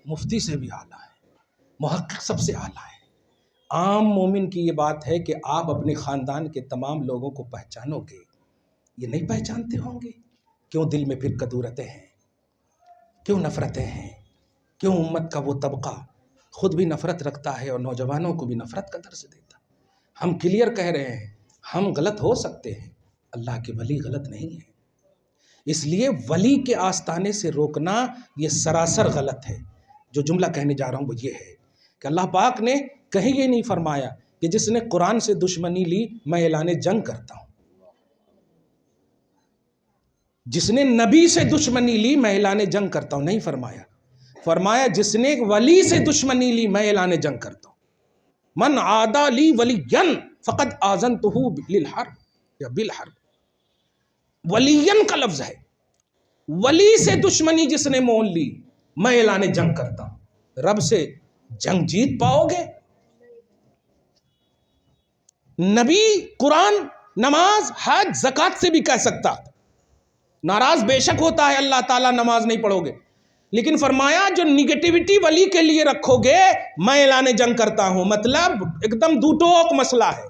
مفتی سے بھی اعلیٰ ہے، محقق سب سے اعلیٰ ہے. عام مومن کی یہ بات ہے کہ آپ اپنے خاندان کے تمام لوگوں کو پہچانو گے. یہ نہیں پہچانتے ہوں گے. کیوں دل میں پھر کدورتیں ہیں؟ کیوں نفرتیں ہیں؟ کیوں امت کا وہ طبقہ خود بھی نفرت رکھتا ہے اور نوجوانوں کو بھی نفرت کا درس دیتا؟ ہم کلیئر کہہ رہے ہیں، ہم غلط ہو سکتے ہیں، اللہ کے ولی غلط نہیں ہے. اس لیے ولی کے آستانے سے روکنا یہ سراسر غلط ہے. جو جملہ کہنے جا رہا ہوں وہ یہ ہے کہ اللہ پاک نے کہیں یہ نہیں فرمایا کہ جس نے قرآن سے دشمنی لی میں اعلان جنگ کرتا ہوں. جس نے نبی سے دشمنی لی میں اعلان جنگ کرتا ہوں نہیں فرمایا. فرمایا جس نے ولی سے دشمنی لی میں اعلان جنگ کرتا ہوں. من عادی لی ولین فقد آذنتہ للحرب یا بالحرب. ولین کا لفظ ہے. ولی سے دشمنی جس نے مول لی میں اعلان جنگ کرتا ہوں. رب سے جنگ جیت پاؤ گے؟ نبی قرآن، نماز، حج، زکوٰۃ سے بھی کہہ سکتا. ناراض بے شک ہوتا ہے اللہ تعالیٰ نماز نہیں پڑھو گے، لیکن فرمایا جو نگیٹیوٹی ولی کے لیے رکھو گے میں اعلان جنگ کرتا ہوں. مطلب ایک دم دو ٹوک مسئلہ ہے.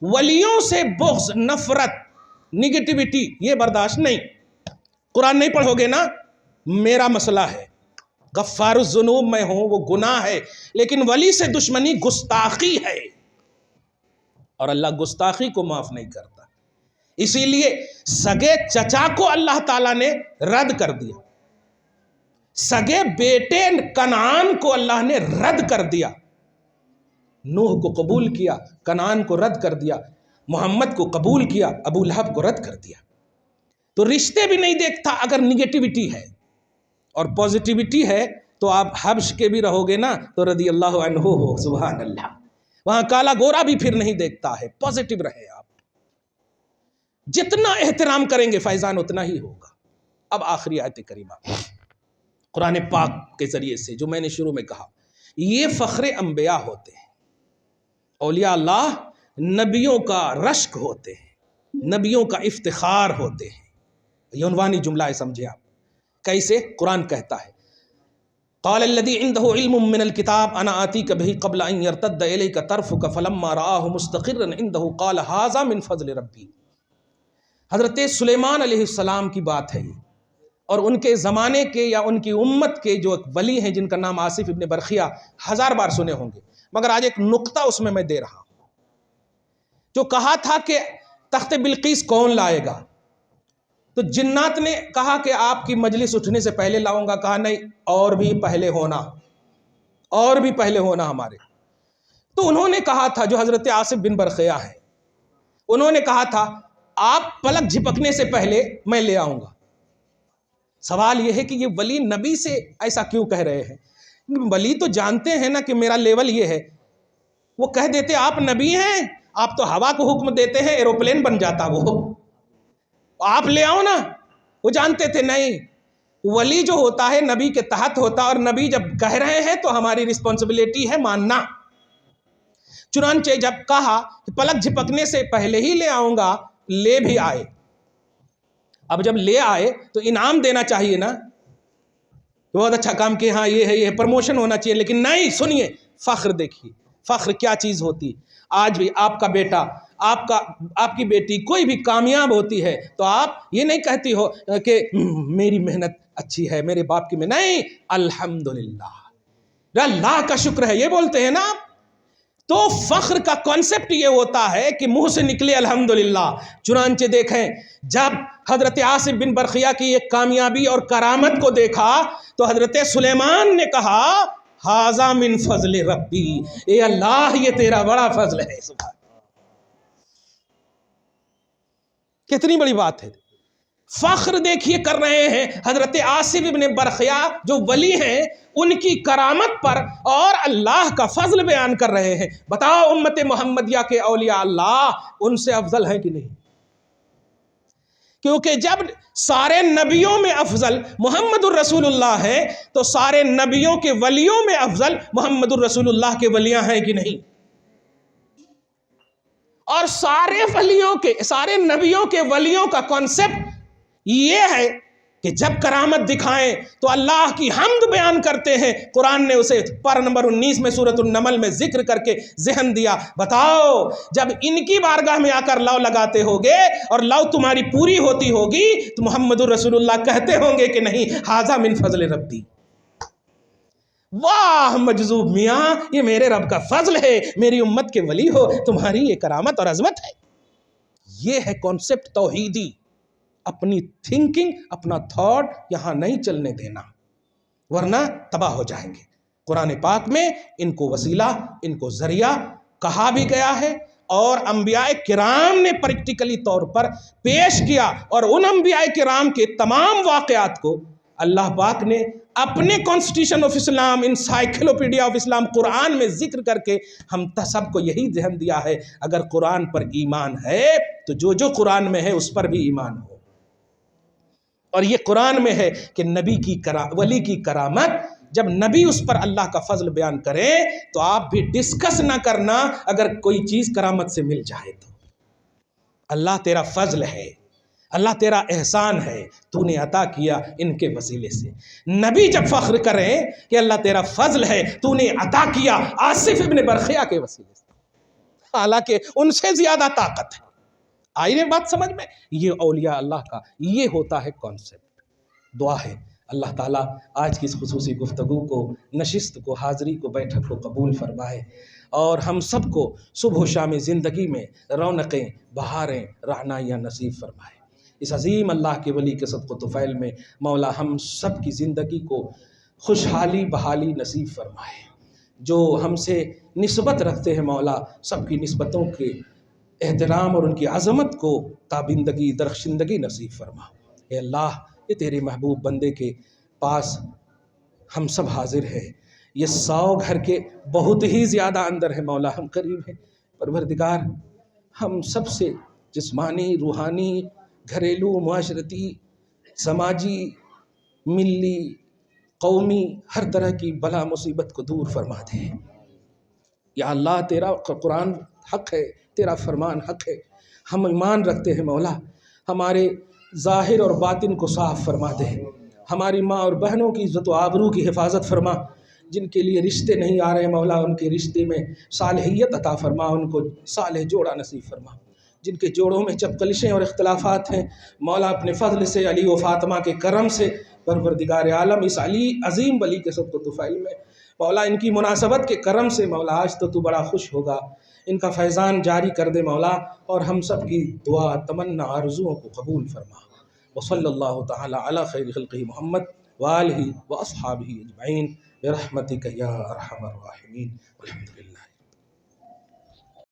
ولیوں سے بغض، نفرت، نگیٹیوٹی یہ برداشت نہیں. قرآن نہیں پڑھو گے نا میرا مسئلہ ہے. غفار الذنوب میں ہوں، وہ گناہ ہے، لیکن ولی سے دشمنی گستاخی ہے اور اللہ گستاخی کو معاف نہیں کرتا. اسی لیے سگے چچا کو اللہ تعالیٰ نے رد کر دیا، سگے بیٹے کنعان کو اللہ نے رد کر دیا. نوح کو قبول کیا، کنعان کو رد کر دیا. محمد کو قبول کیا، ابو لہب کو رد کر دیا. تو رشتے بھی نہیں دیکھتا اگر نگیٹیوٹی ہے. اور پوزیٹیوٹی ہے تو آپ حبش کے بھی رہو گے نا تو رضی اللہ عنہ ہو، سبحان اللہ. وہاں کالا گورا بھی پھر نہیں دیکھتا ہے. پوزیٹیو رہے آپ. جتنا احترام کریں گے فیضان اتنا ہی ہوگا. اب آخری آیت کریمہ قرآن پاک کے ذریعے سے جو میں نے شروع میں کہا، یہ فخر انبیاء ہوتے ہیں. اولیاء اللہ نبیوں کا رشک ہوتے ہیں، نبیوں کا افتخار ہوتے ہیں. یہ عنوانی جملہ ہے، سمجھے آپ کیسے؟ قرآن کہتا ہے قال الذي عنده علم من الكتاب انا آتيك به قبل ان يرتد اليك طرفك فلما رآه مستقرا عنده قال هذا من فضل ربي. حضرت سلیمان علیہ السلام کی بات ہے یہ، اور ان کے زمانے کے یا ان کی امت کے جو ولی ہیں جن کا نام آصف ابن برخیہ، 1000 بار سنے ہوں گے، مگر آج ایک نقطہ اس میں دے رہا ہوں. جو کہا تھا کہ تخت بلقیس کون لائے گا، تو جنات نے کہا کہ آپ کی مجلس اٹھنے سے پہلے لاؤں گا. کہا نہیں، اور بھی پہلے ہونا، اور بھی پہلے ہونا ہمارے. تو انہوں نے کہا تھا جو حضرت آصف بن برخیہ ہیں، انہوں نے کہا تھا آپ پلک جھپکنے سے پہلے میں لے آؤں گا. سوال یہ ہے کہ یہ ولی نبی سے ایسا کیوں کہہ رہے ہیں؟ ولی تو جانتے ہیں نا کہ میرا لیول یہ ہے. وہ کہہ دیتے آپ نبی ہیں، آپ تو ہوا کو حکم دیتے ہیں ایروپلین بن جاتا. وہ آپ لے آؤ نا. وہ جانتے تھے نہیں، ولی جو ہوتا ہے نبی کے تحت ہوتا ہے، اور نبی جب کہہ رہے ہیں تو ہماری رسپانسبلٹی ہے ماننا۔ چنانچہ جب کہا کہ پلک جھپکنے سے پہلے ہی لے آؤں گا، لے بھی آئے۔ اب جب لے آئے تو انعام دینا چاہیے نا، بہت اچھا کام کیا، ہاں یہ ہے، یہ پروموشن ہونا چاہیے، لیکن نہیں، سنیے فخر دیکھیے، فخر کیا چیز ہوتی۔ آج بھی آپ کا بیٹا، آپ کی بیٹی کوئی بھی کامیاب ہوتی ہے تو آپ یہ نہیں کہتی ہو کہ میری محنت اچھی ہے، میرے باپ کی محنت، نہیں، الحمدللہ، اللہ کا شکر ہے، یہ بولتے ہیں نا آپ۔ تو فخر کا کانسیپٹ یہ ہوتا ہے کہ منہ سے نکلے الحمدللہ۔ چنانچہ دیکھیں جب حضرت عاصم بن برقیہ کی ایک کامیابی اور کرامت کو دیکھا تو حضرت سلیمان نے کہا ھذا من فضل ربی، اے اللہ یہ تیرا بڑا فضل ہے۔ سبحان، کتنی بڑی بات ہے۔ فخر دیکھیے کر رہے ہیں حضرت عاصم بن برقیہ جو ولی ہیں، ان کی کرامت پر، اور اللہ کا فضل بیان کر رہے ہیں۔ بتاؤ امت محمدیہ کے اولیاء اللہ ان سے افضل ہیں کہ نہیں؟ کیونکہ جب سارے نبیوں میں افضل محمد الرسول اللہ ہے تو سارے نبیوں کے ولیوں میں افضل محمد الرسول اللہ کے ولیاں ہیں کہ نہیں؟ اور سارے نبیوں کے ولیوں کا کانسیپٹ یہ ہے کہ جب کرامت دکھائیں تو اللہ کی حمد بیان کرتے ہیں۔ قرآن نے اسے پارہ نمبر 19 میں سورۃ النمل میں ذکر کر کے ذہن دیا۔ بتاؤ جب ان کی بارگاہ میں آ کر لو لگاتے ہوگے اور لو تمہاری پوری ہوتی ہوگی تو محمد الرسول اللہ کہتے ہوں گے کہ نہیں ھذا من فضل ربی، واہ مجذوب میاں یہ میرے رب کا فضل ہے، میری امت کے ولی ہو، تمہاری یہ کرامت اور عظمت ہے۔ یہ ہے کانسیپٹ توحیدی۔ اپنی تھنکنگ، اپنا تھاٹ یہاں نہیں چلنے دینا، ورنہ تباہ ہو جائیں گے۔ قرآن پاک میں ان کو وسیلہ، ان کو ذریعہ کہا بھی گیا ہے، اور انبیاء کرام نے پریکٹیکلی طور پر پیش کیا، اور ان انبیاء کرام کے تمام واقعات کو اللہ پاک نے اپنے constitution of Islam, encyclopedia of Islam قرآن میں ذکر کر کے ہم سب کو یہی ذہن دیا ہے، اگر قرآن پر ایمان ہے تو جو قرآن میں ہے اس پر بھی ایمان ہو۔ اور یہ قرآن میں ہے کہ نبی کی ولی کی کرامت، جب نبی اس پر اللہ کا فضل بیان کرے تو آپ بھی ڈسکس نہ کرنا اگر کوئی چیز کرامت سے مل جائے تو۔ اللہ تیرا فضل ہے، اللہ تیرا احسان ہے، تو نے عطا کیا ان کے وسیلے سے۔ نبی جب فخر کریں کہ اللہ تیرا فضل ہے، تو نے عطا کیا عاصم بن برقیہ کے وسیلے سے، حالانکہ ان سے زیادہ طاقت ہے۔ آئی نے بات سمجھ میں؟ یہ اولیاء اللہ کا یہ ہوتا ہے کانسیپٹ۔ دعا ہے اللہ تعالیٰ آج کی اس خصوصی گفتگو کو، نشست کو، حاضری کو، بیٹھک کو قبول فرمائے، اور ہم سب کو صبح و شام زندگی میں رونقیں، بہاریں، رعنائیاں نصیب فرمائے۔ اس عظیم اللہ کے ولی کے صدق و طفیل میں مولا ہم سب کی زندگی کو خوشحالی بحالی نصیب فرمائے۔ جو ہم سے نسبت رکھتے ہیں مولا سب کی نسبتوں کے احترام اور ان کی عظمت کو تابندگی، درخشندگی نصیب فرما۔ اے اللہ یہ تیرے محبوب بندے کے پاس ہم سب حاضر ہیں، یہ 100 گھر کے بہت ہی زیادہ اندر ہے مولا، ہم قریب ہیں۔ پروردگار ہم سب سے جسمانی، روحانی، گھریلو، معاشرتی، سماجی، ملی، قومی ہر طرح کی بلا مصیبت کو دور فرما دے۔ یا اللہ تیرا قرآن حق ہے، تیرا فرمان حق ہے، ہم ایمان رکھتے ہیں مولا، ہمارے ظاہر اور باطن کو صاف فرما دے، ہماری ماں اور بہنوں کی عزت و آبرو کی حفاظت فرما، جن کے لیے رشتے نہیں آ رہے مولا ان کے رشتے میں صالحیت عطا فرما، ان کو صالح جوڑا نصیب فرما، جن کے جوڑوں میں جب کلشیں اور اختلافات ہیں مولا اپنے فضل سے، علی و فاطمہ کے کرم سے، پروردگار عالم اس علی عظیم ولی کے صدق و طفیل میں مولا ان کی مناسبت کے کرم سے مولا آج تو بڑا خوش ہوگا، ان کا فیضان جاری کر دے مولا، اور ہم سب کی دعا، تمنا، آرزوؤں کو قبول فرما۔ وصلی اللہ تعالی علی خیر خلقہ محمد وآلہ واصحابہ اجمعین برحمتک یا ارحم الراحمین، والحمد للہ۔